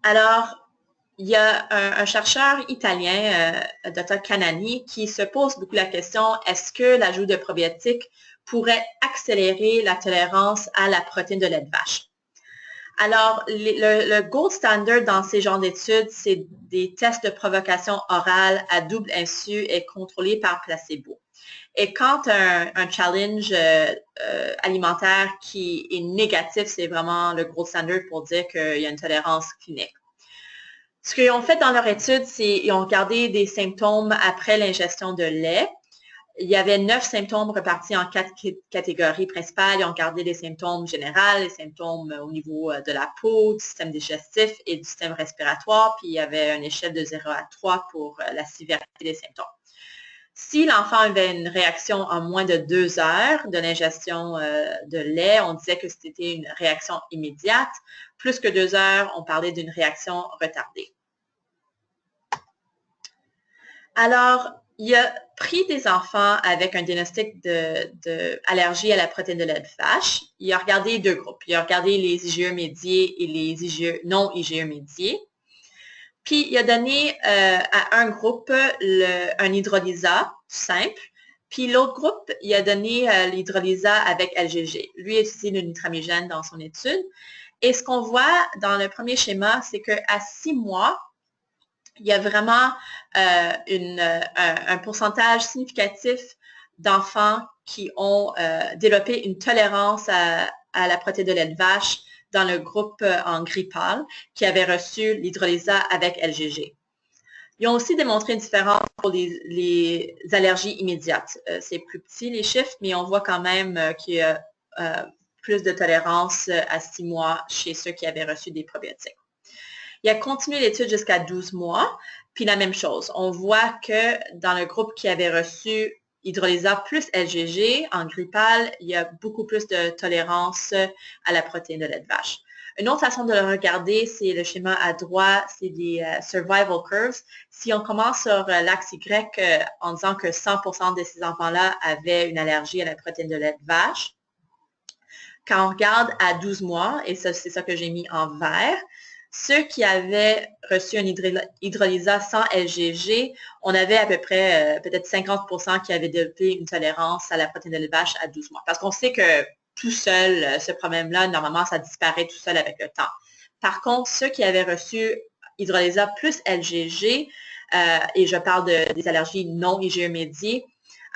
Alors, il y a un chercheur italien, Dr. Canani, qui se pose beaucoup la question, est-ce que l'ajout de probiotiques pourrait accélérer la tolérance à la protéine de lait de vache? Alors, le gold standard dans ces genres d'études, c'est des tests de provocation orale à double insu et contrôlés par placebo. Et quand un challenge alimentaire qui est négatif, c'est vraiment le gold standard pour dire qu'il y a une tolérance clinique. Ce qu'ils ont fait dans leur étude, c'est qu'ils ont regardé des symptômes après l'ingestion de lait. Il y avait 9 symptômes repartis en 4 catégories principales. Ils ont regardé les symptômes généraux, les symptômes au niveau de la peau, du système digestif et du système respiratoire. Puis il y avait une échelle de 0 à 3 pour la sévérité des symptômes. Si l'enfant avait une réaction en moins de 2 heures de l'ingestion de lait, on disait que c'était une réaction immédiate. Plus que 2 heures, on parlait d'une réaction retardée. Alors, il a pris des enfants avec un diagnostic d'allergie à la protéine de lait de vache. Il a regardé deux groupes. Il a regardé les IgE médiés et les IgE non IgE médiés. Puis, il a donné à un groupe un hydrolysa simple. Puis, l'autre groupe, il a donné l'hydrolysa avec LGG. Lui a utilisé le Nutramigène dans son étude. Et ce qu'on voit dans le premier schéma, c'est qu'à 6 mois, il y a vraiment un pourcentage significatif d'enfants qui ont développé une tolérance à la protéine de lait de vache dans le groupe en gris pâle qui avait reçu l'hydrolysa avec LGG. Ils ont aussi démontré une différence pour les allergies immédiates. C'est plus petit les chiffres, mais on voit quand même qu'il y a plus de tolérance à 6 mois chez ceux qui avaient reçu des probiotiques. Il a continué l'étude jusqu'à 12 mois, puis la même chose. On voit que dans le groupe qui avait reçu hydrolysa plus LGG, en gris pâle, il y a beaucoup plus de tolérance à la protéine de lait de vache. Une autre façon de le regarder, c'est le schéma à droite, c'est des survival curves. Si on commence sur l'axe Y en disant que 100% de ces enfants-là avaient une allergie à la protéine de lait de vache, quand on regarde à 12 mois, et c'est ça que j'ai mis en vert, ceux qui avaient reçu un hydrolysa sans LGG, on avait à peu près peut-être 50% qui avaient développé une tolérance à la protéine de lait de vache à 12 mois. Parce qu'on sait que tout seul, ce problème-là, normalement, ça disparaît tout seul avec le temps. Par contre, ceux qui avaient reçu hydrolysa plus LGG, et je parle des allergies non IgE médiées,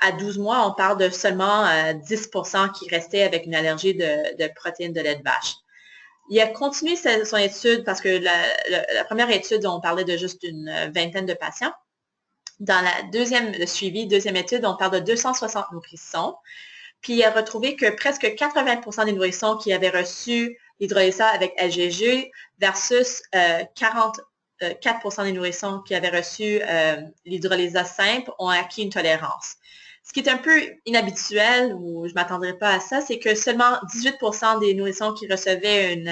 à 12 mois, on parle de seulement 10% qui restaient avec une allergie de protéines de lait de vache. Il a continué son étude parce que la première étude, on parlait de juste une vingtaine de patients. Dans le suivi, deuxième étude, on parle de 260 nourrissons. Puis il a retrouvé que presque 80% des nourrissons qui avaient reçu l'hydrolysa avec LGG versus 44% des nourrissons qui avaient reçu l'hydrolysa simple ont acquis une tolérance. Ce qui est un peu inhabituel, ou je ne m'attendrais pas à ça, c'est que seulement 18% des nourrissons qui recevaient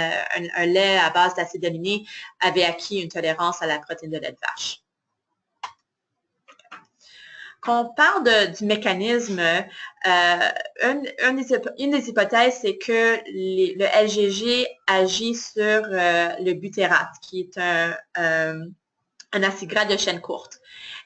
un lait à base d'acide aminé avaient acquis une tolérance à la protéine de lait de vache. Quand on parle du mécanisme, une des hypothèses, c'est que le LGG agit sur le butérate, qui est un acide gras de chaîne courte.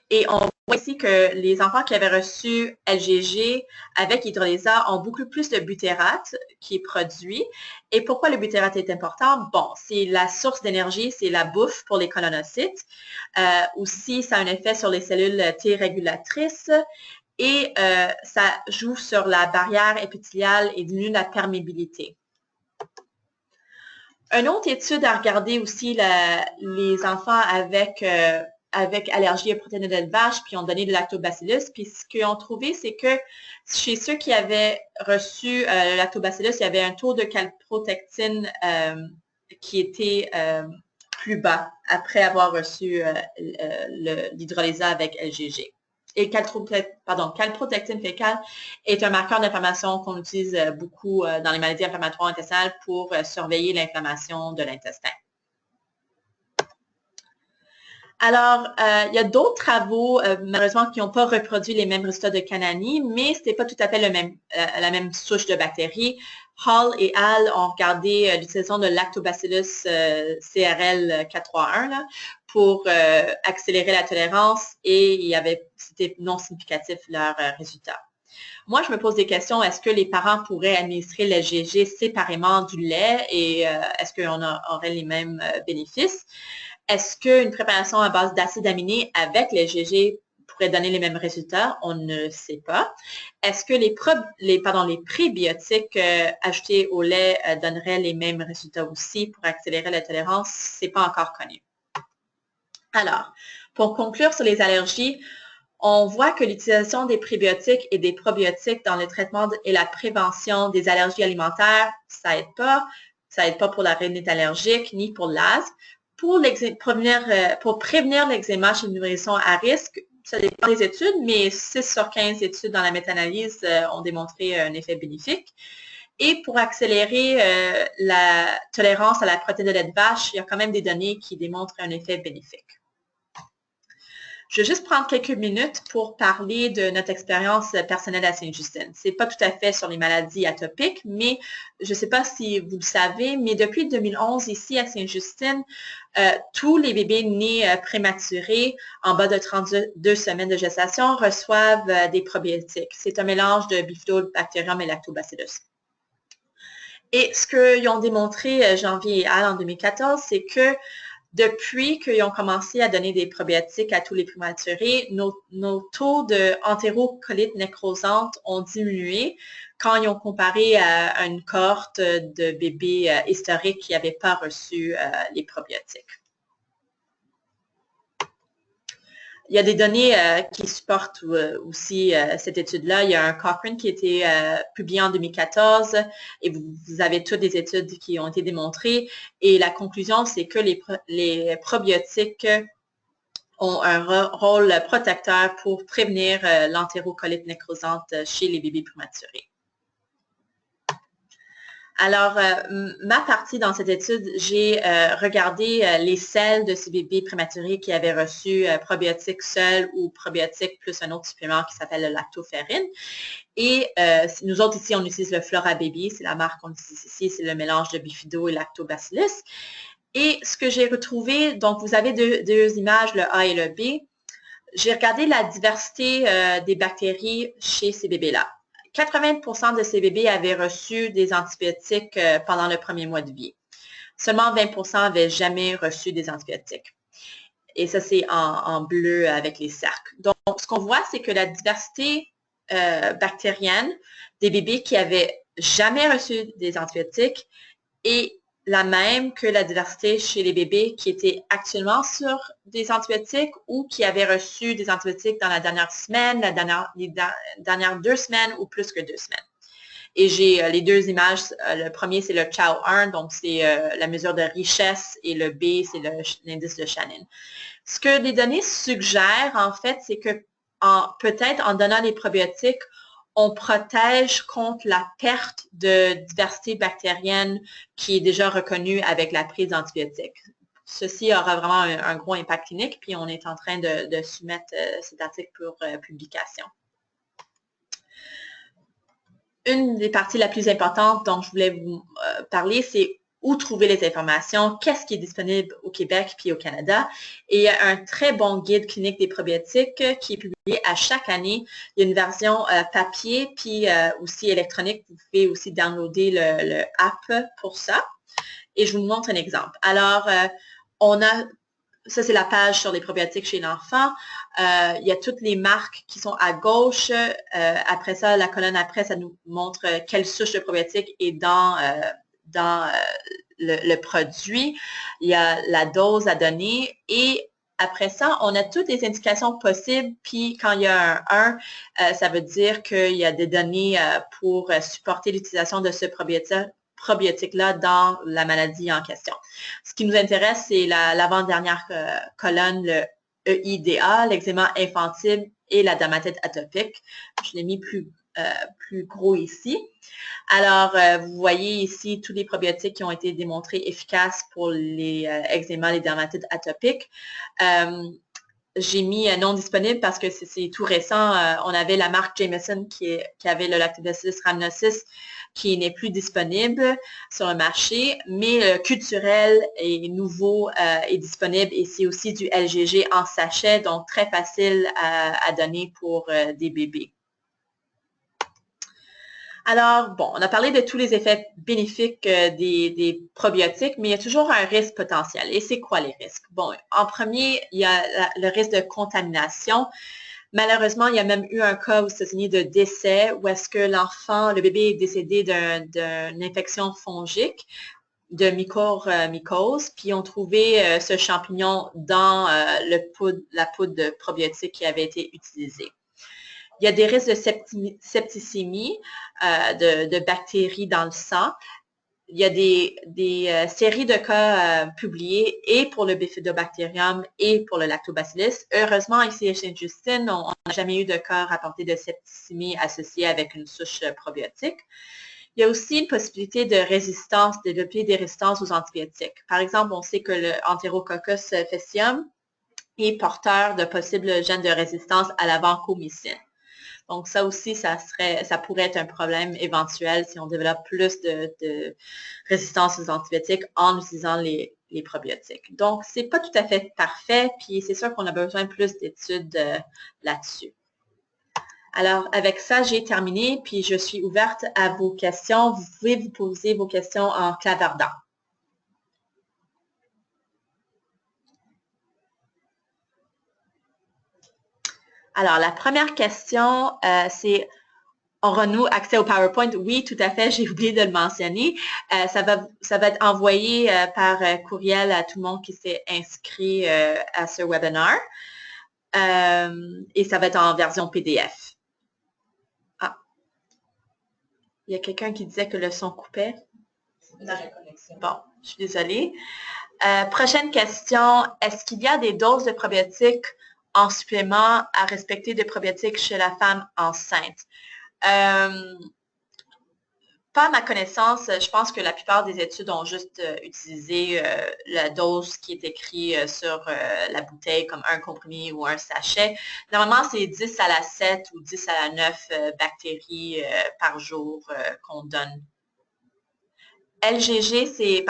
Et on voit ici que les enfants qui avaient reçu LGG avec hydrolysa ont beaucoup plus de butérate qui est produit. Et pourquoi le butérate est important? Bon, c'est la source d'énergie, c'est la bouffe pour les colonocytes. Aussi, ça a un effet sur les cellules T régulatrices et ça joue sur la barrière épithéliale et diminue la perméabilité. Une autre étude a regardé aussi les enfants avec allergie aux protéines de lait de vache, puis ont donné de lactobacillus. Puis ce qu'ils ont trouvé, c'est que chez ceux qui avaient reçu le lactobacillus, il y avait un taux de calprotectine qui était plus bas après avoir reçu l'hydrolysa avec LGG. Et calprotectine fécale est un marqueur d'inflammation qu'on utilise beaucoup dans les maladies inflammatoires intestinales pour surveiller l'inflammation de l'intestin. Alors, il y a d'autres travaux, malheureusement, qui n'ont pas reproduit les mêmes résultats de Kanani, mais ce n'était pas tout à fait la même souche de bactéries. Hall et Al ont regardé l'utilisation de Lactobacillus CRL 431 là, pour accélérer la tolérance et c'était non significatif leurs résultats. Moi, je me pose des questions. Est-ce que les parents pourraient administrer le GG séparément du lait et est-ce qu'on aurait les mêmes bénéfices? Est-ce qu'une préparation à base d'acide aminé avec les GG pourrait donner les mêmes résultats? On ne sait pas. Est-ce que les prébiotiques ajoutés au lait donneraient les mêmes résultats aussi pour accélérer la tolérance? Ce n'est pas encore connu. Alors, pour conclure sur les allergies, on voit que l'utilisation des prébiotiques et des probiotiques dans le traitement et la prévention des allergies alimentaires, ça n'aide pas. Ça n'aide pas pour la rhinite allergique ni pour l'asthme. Pour prévenir l'eczéma chez les nourrissons à risque, ça dépend des études, mais 6 sur 15 études dans la méta-analyse ont démontré un effet bénéfique. Et pour accélérer la tolérance à la protéine de lait de vache, il y a quand même des données qui démontrent un effet bénéfique. Je vais juste prendre quelques minutes pour parler de notre expérience personnelle à Sainte-Justine. Ce n'est pas tout à fait sur les maladies atopiques, mais je ne sais pas si vous le savez, mais depuis 2011, ici à Sainte-Justine, tous les bébés nés prématurés en bas de 32 semaines de gestation reçoivent des probiotiques. C'est un mélange de Bifidobacterium et Lactobacillus. Et ce qu'ils ont démontré, Janvier et Al en 2014, c'est que depuis qu'ils ont commencé à donner des probiotiques à tous les prématurés, nos taux d'entérocolite nécrosante ont diminué quand ils ont comparé à une cohorte de bébés historiques qui n'avaient pas reçu les probiotiques. Il y a des données qui supportent aussi cette étude-là. Il y a un Cochrane qui a été publié en 2014 et vous avez toutes des études qui ont été démontrées. Et la conclusion, c'est que les probiotiques ont un rôle protecteur pour prévenir l'entérocolite nécrosante chez les bébés prématurés. Alors, ma partie dans cette étude, j'ai regardé les selles de ces bébés prématurés qui avaient reçu probiotiques seuls ou probiotiques plus un autre supplément qui s'appelle le lactoferrine. Et nous autres ici, on utilise le Flora Baby, c'est la marque qu'on utilise ici, c'est le mélange de Bifido et Lactobacillus. Et ce que j'ai retrouvé, donc vous avez deux images, le A et le B. J'ai regardé la diversité des bactéries chez ces bébés-là. 80% de ces bébés avaient reçu des antibiotiques pendant le premier mois de vie. Seulement 20% n'avaient jamais reçu des antibiotiques. Et ça, c'est en bleu avec les cercles. Donc, ce qu'on voit, c'est que la diversité bactérienne des bébés qui avaient jamais reçu des antibiotiques est la même que la diversité chez les bébés qui étaient actuellement sur des antibiotiques ou qui avaient reçu des antibiotiques dans la dernière semaine, les dernières 2 semaines ou plus que 2 semaines. Et j'ai les deux images. Le premier, c'est le Chow 1, donc c'est la mesure de richesse, et le B, c'est l'indice de Shannon. Ce que les données suggèrent, en fait, c'est que peut-être en donnant les probiotiques, on protège contre la perte de diversité bactérienne qui est déjà reconnue avec la prise d'antibiotiques. Ceci aura vraiment un gros impact clinique, puis on est en train de soumettre cet article pour publication. Une des parties la plus importantes dont je voulais vous parler, c'est où trouver les informations, qu'est-ce qui est disponible au Québec puis au Canada. Et il y a un très bon guide clinique des probiotiques qui est publié à chaque année. Il y a une version papier puis aussi électronique. Vous pouvez aussi downloader le app pour ça. Et je vous montre un exemple. Alors, ça, c'est la page sur les probiotiques chez l'enfant. Il y a toutes les marques qui sont à gauche. Après ça, la colonne après, ça nous montre quelle souche de probiotiques est dans le produit. Il y a la dose à donner. Et après ça, on a toutes les indications possibles. Puis quand il y a un 1, ça veut dire qu'il y a des données pour supporter l'utilisation de ce probiotique-là dans la maladie en question. Ce qui nous intéresse, c'est l'avant-dernière colonne, le EIDA, l'eczéma infantile et la dermatite atopique. Je l'ai mis plus gros ici. Alors, vous voyez ici tous les probiotiques qui ont été démontrés efficaces pour les eczémas, les dermatites atopiques. J'ai mis non disponible parce que c'est tout récent. On avait la marque Jameson qui avait le Lactobacillus rhamnosus qui n'est plus disponible sur le marché, mais le culturel est nouveau et disponible, et c'est aussi du LGG en sachet, donc très facile à donner pour des bébés. Alors, bon, on a parlé de tous les effets bénéfiques des probiotiques, mais il y a toujours un risque potentiel. Et c'est quoi les risques? Bon, en premier, il y a le risque de contamination. Malheureusement, il y a même eu un cas aux États-Unis de décès où est-ce que le bébé est décédé d'une infection fongique de mycose, puis ont trouvé ce champignon dans la poudre de probiotiques qui avait été utilisée. Il y a des risques de septicémie, de bactéries dans le sang. Il y a des séries de cas publiées et pour le Bifidobacterium et pour le Lactobacillus. Heureusement, ici à Sainte-Justine, on n'a jamais eu de cas rapportés de septicémie associée avec une souche probiotique. Il y a aussi une possibilité de développer des résistances aux antibiotiques. Par exemple, on sait que le Enterococcus faecium est porteur de possibles gènes de résistance à la vancomycine. Donc, ça aussi, ça pourrait être un problème éventuel si on développe plus de résistance aux antibiotiques en utilisant les probiotiques. Donc, c'est pas tout à fait parfait, puis c'est sûr qu'on a besoin de plus d'études là-dessus. Alors, avec ça, j'ai terminé, puis je suis ouverte à vos questions. Vous pouvez vous poser vos questions en clavardant. Alors, la première question, c'est aurons-nous accès au PowerPoint? Oui, tout à fait, j'ai oublié de le mentionner. Ça va être envoyé par courriel à tout le monde qui s'est inscrit à ce webinaire. Et ça va être en version PDF. Ah, il y a quelqu'un qui disait que le son coupait. Bon, je suis désolée. Prochaine question, est-ce qu'il y a des doses de probiotiques en supplément à respecter de probiotiques chez la femme enceinte? Pas à ma connaissance, je pense que la plupart des études ont juste utilisé la dose qui est écrite sur la bouteille comme un comprimé ou un sachet. Normalement, c'est 10 à la 7 ou 10 à la 9 bactéries par jour qu'on donne. LGG, c'est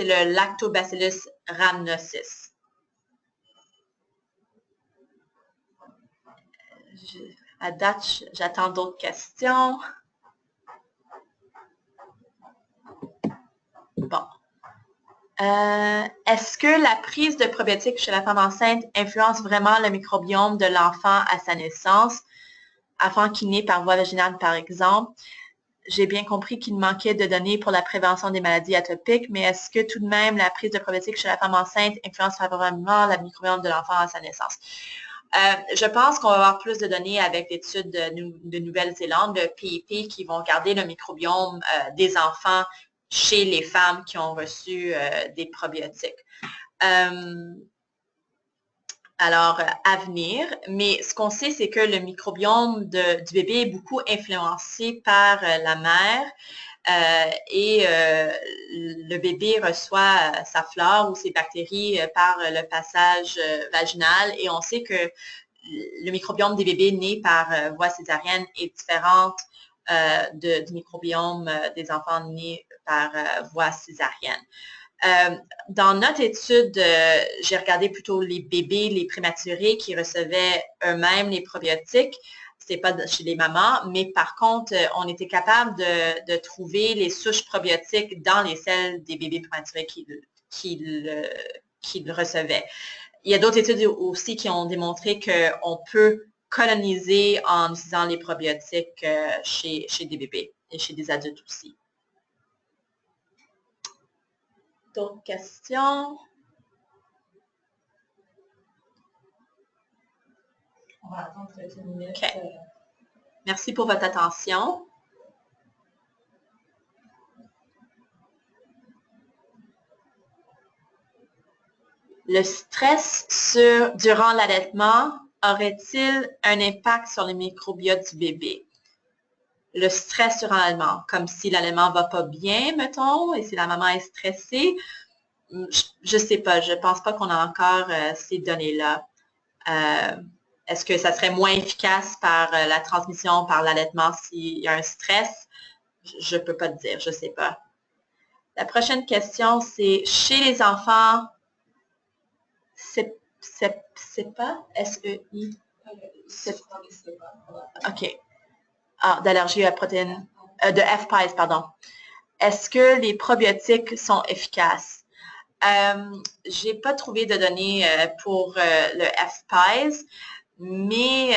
le Lactobacillus rhamnosus. À date, j'attends d'autres questions. Bon. Est-ce que la prise de probiotiques chez la femme enceinte influence vraiment le microbiome de l'enfant à sa naissance, afin qu'il naît par voie vaginale, par exemple? j'ai bien compris qu'il manquait de données pour la prévention des maladies atopiques, mais est-ce que tout de même la prise de probiotiques chez la femme enceinte influence favorablement la microbiome de l'enfant à sa naissance? Je pense qu'on va avoir plus de données avec l'étude de Nouvelle-Zélande, le PIP, qui vont regarder le microbiome des enfants chez les femmes qui ont reçu des probiotiques. Alors, à venir, mais ce qu'on sait, c'est que le microbiome du bébé est beaucoup influencé par la mère et le bébé reçoit sa flore ou ses bactéries par le passage vaginal et on sait que le microbiome des bébés nés par voie césarienne est différent du microbiome des enfants nés par voie césarienne. Dans notre étude, j'ai regardé plutôt les bébés, les prématurés qui recevaient eux-mêmes les probiotiques. Ce n'est pas chez les mamans, mais par contre, on était capable de trouver les souches probiotiques dans les selles des bébés prématurés qui le recevaient. Il y a d'autres études aussi qui ont démontré qu'on peut coloniser en utilisant les probiotiques chez des bébés et chez des adultes aussi. D'autres questions? On va attendre quelques minutes. Okay. Merci pour votre attention. Le stress durant l'allaitement aurait-il un impact sur le microbiote du bébé? Le stress durant l'allaitement, comme si l'allaitement ne va pas bien, mettons, et si la maman est stressée, je ne sais pas, je ne pense pas qu'on a encore ces données-là. Est-ce que ça serait moins efficace par la transmission, par l'allaitement s'il y a un stress? Je ne peux pas te dire, je ne sais pas. La prochaine question, c'est chez les enfants, c'est pas S-E-I? OK. Ah, d'allergie à la protéine, de FPAS, pardon. Est-ce que les probiotiques sont efficaces? Je n'ai pas trouvé de données pour le FPAS, mais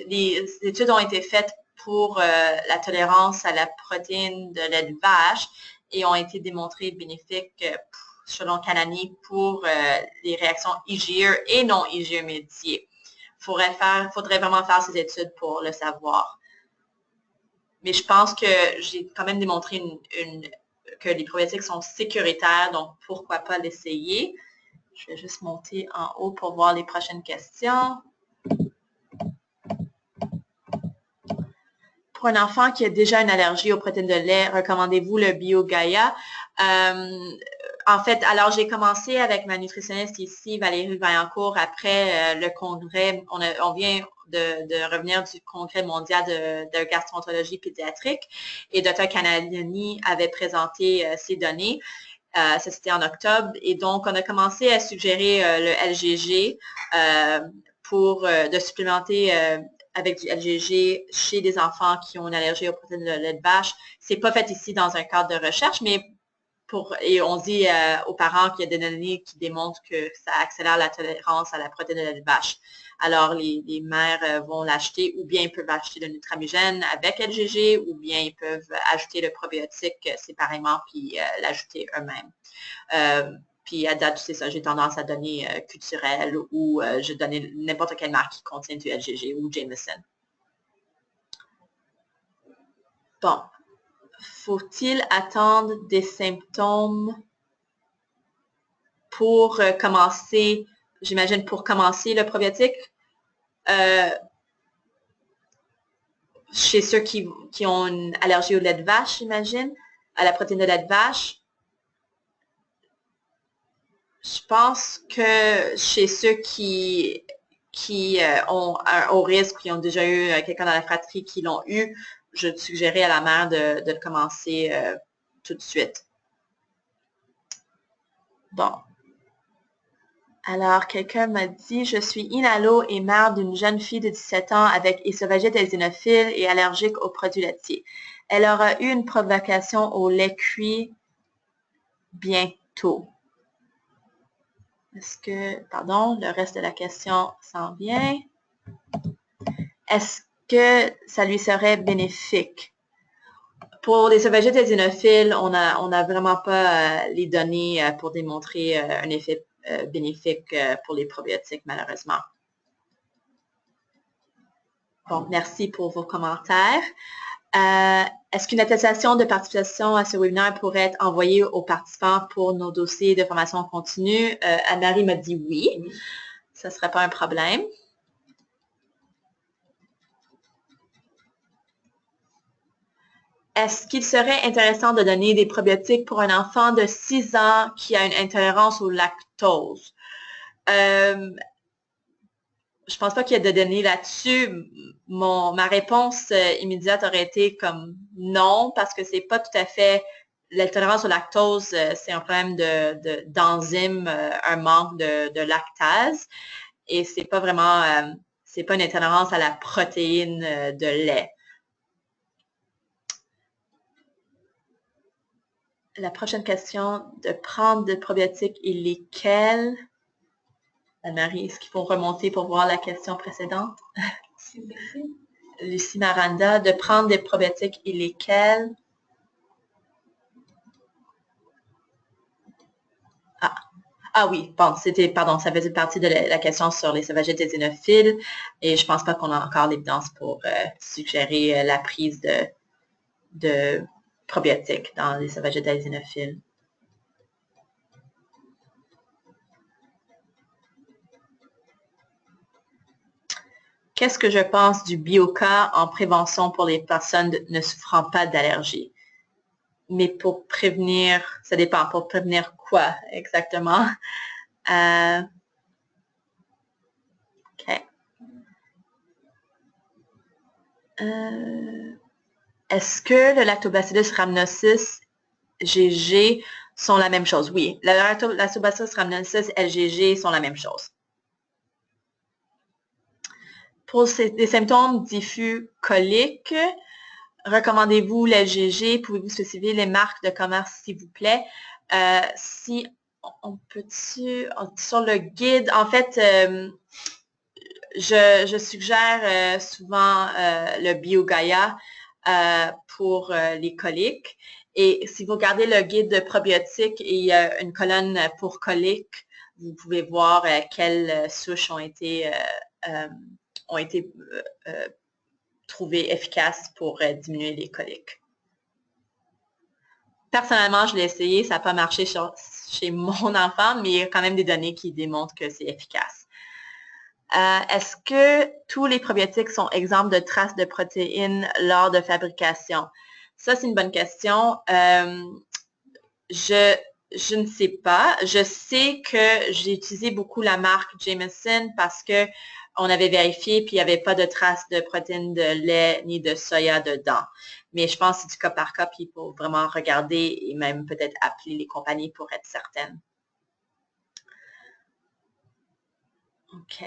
les études ont été faites pour la tolérance à la protéine de lait de vache et ont été démontrées bénéfiques selon Kanani pour les réactions IgE et non IgE médiées. Faudrait vraiment faire ces études pour le savoir. Mais je pense que j'ai quand même démontré que les probiotiques sont sécuritaires, donc pourquoi pas l'essayer. Je vais juste monter en haut pour voir les prochaines questions. Pour un enfant qui a déjà une allergie aux protéines de lait, recommandez-vous le BioGaia? En fait, alors j'ai commencé avec ma nutritionniste ici, Valérie Vaillancourt, après le congrès. On vient de revenir du congrès mondial de gastroentérologie pédiatrique et Dr. Canadiani avait présenté ces données. Ça, c'était en octobre. Et donc, on a commencé à suggérer le LGG de supplémenter avec du LGG chez des enfants qui ont une allergie aux protéines de lait de vache. C'est pas fait ici dans un cadre de recherche, mais et on dit aux parents qu'il y a des données qui démontrent que ça accélère la tolérance à la protéine de lait de vache. Alors, les mères vont l'acheter ou bien ils peuvent acheter le Nutramugène avec LGG ou bien ils peuvent ajouter le probiotique séparément puis l'ajouter eux-mêmes. Puis à date, c'est ça, j'ai tendance à donner Culturel ou je donne n'importe quelle marque qui contient du LGG ou Jameson. Bon. Faut-il attendre des symptômes pour commencer, j'imagine, pour commencer le probiotique? Chez ceux qui ont une allergie au lait de vache, j'imagine, à la protéine de lait de vache. Je pense que chez ceux qui ont un haut risque, qui ont déjà eu quelqu'un dans la fratrie qui l'ont eu, je suggérais à la mère de le commencer tout de suite. Bon. Alors, quelqu'un m'a dit, je suis inhalo et mère d'une jeune fille de 17 ans avec œsophagite eosinophile et allergique aux produits laitiers. Elle aura eu une provocation au lait cuit bientôt. Est-ce que, pardon, le reste de la question s'en vient. que ça lui serait bénéfique? Pour les sauvagettes éosinophiles, on n'a vraiment pas les données pour démontrer un effet bénéfique pour les probiotiques, malheureusement. Bon, merci pour vos commentaires. Est-ce qu'une attestation de participation à ce webinaire pourrait être envoyée aux participants pour nos dossiers de formation continue? Anne-Marie m'a dit oui. Ça ne serait pas un problème. Est-ce qu'il serait intéressant de donner des probiotiques pour un enfant de 6 ans qui a une intolérance au lactose? Je pense pas qu'il y ait de données là-dessus. Ma réponse immédiate aurait été comme non, parce que c'est pas tout à fait l'intolérance au lactose, c'est un problème d'enzyme, un manque de lactase, et c'est pas vraiment, c'est pas une intolérance à la protéine de lait. La prochaine question, de prendre des probiotiques et lesquels? Anne-Marie, est-ce qu'il faut remonter pour voir la question précédente? Lucie Maranda, de prendre des probiotiques et lesquels? Ah oui, bon, pardon, ça faisait partie de la question sur les sauvagettes éosinophiles, et je pense pas qu'on a encore l'évidence pour suggérer la prise de probiotiques dans les sauvagettes éosinophiles. Qu'est-ce que je pense du Bioca en prévention pour les personnes ne souffrant pas d'allergie? Mais pour prévenir, ça dépend, pour prévenir quoi exactement? OK. Est-ce que le Lactobacillus rhamnosus GG sont la même chose? Oui, le Lactobacillus rhamnosus LGG sont la même chose. Pour des symptômes diffus coliques, recommandez-vous l'LGG? Pouvez-vous spécifier les marques de commerce, s'il vous plaît? Si on peut-tu, sur le guide, en fait, je suggère souvent le BioGaia pour les coliques. Et si vous regardez le guide de probiotiques, il y a une colonne pour coliques. Vous pouvez voir quelles souches ont été trouvées efficaces pour diminuer les coliques. Personnellement, je l'ai essayé, ça n'a pas marché chez mon enfant, mais il y a quand même des données qui démontrent que c'est efficace. Est-ce que tous les probiotiques sont exempts de traces de protéines lors de fabrication? Ça, c'est une bonne question. Je ne sais pas. Je sais que j'ai utilisé beaucoup la marque Jameson parce que on avait vérifié puis il n'y avait pas de traces de protéines de lait ni de soya dedans. Mais je pense que c'est du cas par cas, puis il faut vraiment regarder et même peut-être appeler les compagnies pour être certaine. OK.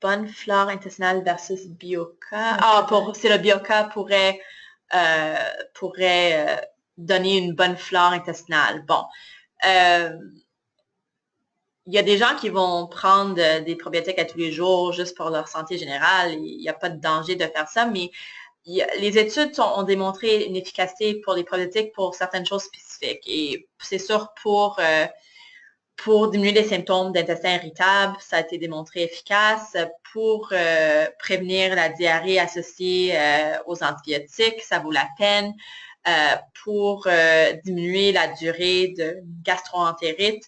Bonne flore intestinale versus Bioca. Ah, c'est le Bioca pourrait donner une bonne flore intestinale. Bon. Il y a des gens qui vont prendre des probiotiques à tous les jours juste pour leur santé générale. Il n'y a pas de danger de faire ça, mais les études ont démontré une efficacité pour les probiotiques pour certaines choses spécifiques. Et c'est sûr pour diminuer les symptômes d'intestin irritable, ça a été démontré efficace. Pour prévenir la diarrhée associée aux antibiotiques, ça vaut la peine. Pour diminuer la durée de gastroentérite,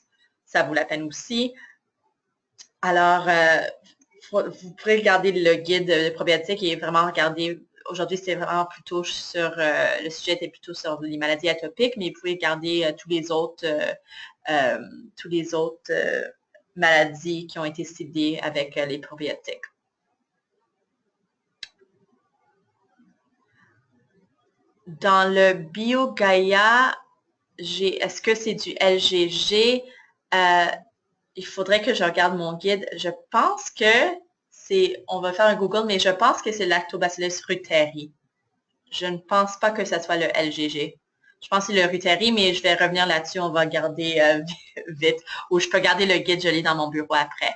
ça vaut la peine aussi. Alors, vous pourrez regarder le guide de probiotiques et vraiment regarder. Aujourd'hui, c'est vraiment plutôt sur, le sujet était plutôt sur les maladies atopiques, mais vous pouvez regarder tous les autres maladies qui ont été ciblées avec les probiotiques. Dans le BioGaia, est-ce que c'est du LGG? Il faudrait que je regarde mon guide. Je pense que on va faire un Google, mais je pense que c'est Lactobacillus reuteri. Je ne pense pas que ce soit le LGG. Je pense que c'est le reuteri, mais je vais revenir là-dessus. On va regarder vite. Ou je peux garder le guide, je l'ai dans mon bureau après.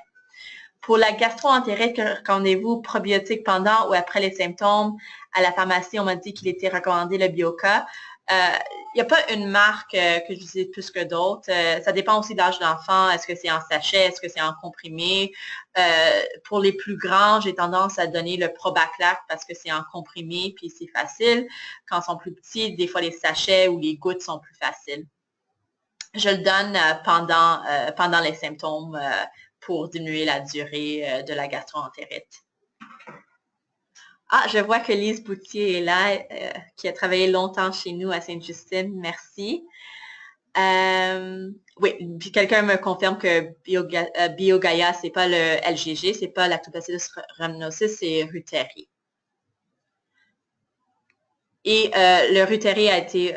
Pour la gastro-entérite, recommandez-vous probiotiques pendant ou après les symptômes? À la pharmacie, on m'a dit qu'il était recommandé le Bioca. Il n'y a pas une marque que j'utilise plus que d'autres. Ça dépend aussi de l'âge de l'enfant. Est-ce que c'est en sachet? Est-ce que c'est en comprimé? Pour les plus grands, j'ai tendance à donner le Probaclac parce que c'est en comprimé puis c'est facile. Quand ils sont plus petits, des fois les sachets ou les gouttes sont plus faciles. Je le donne pendant les symptômes pour diminuer la durée de la gastro-entérite. Ah, je vois que Lise Boutier est là, qui a travaillé longtemps chez nous à Sainte-Justine. Merci. Oui, puis quelqu'un me confirme que BioGaia, c'est pas le LGG, c'est pas Lactobacillus rhamnosus, c'est Ruteri. Et le Ruteri a été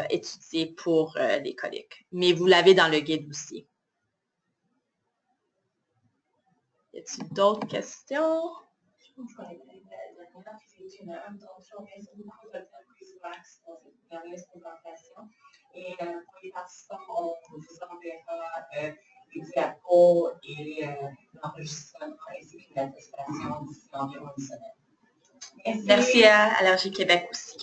étudié pour les coliques, mais vous l'avez dans le guide aussi. Y a-t-il d'autres questions? Et pour les participants, on vous enverra les diapos et l'enregistrement ainsi que l'attestation d'ici environ une semaine. Merci à Allergie Québec aussi.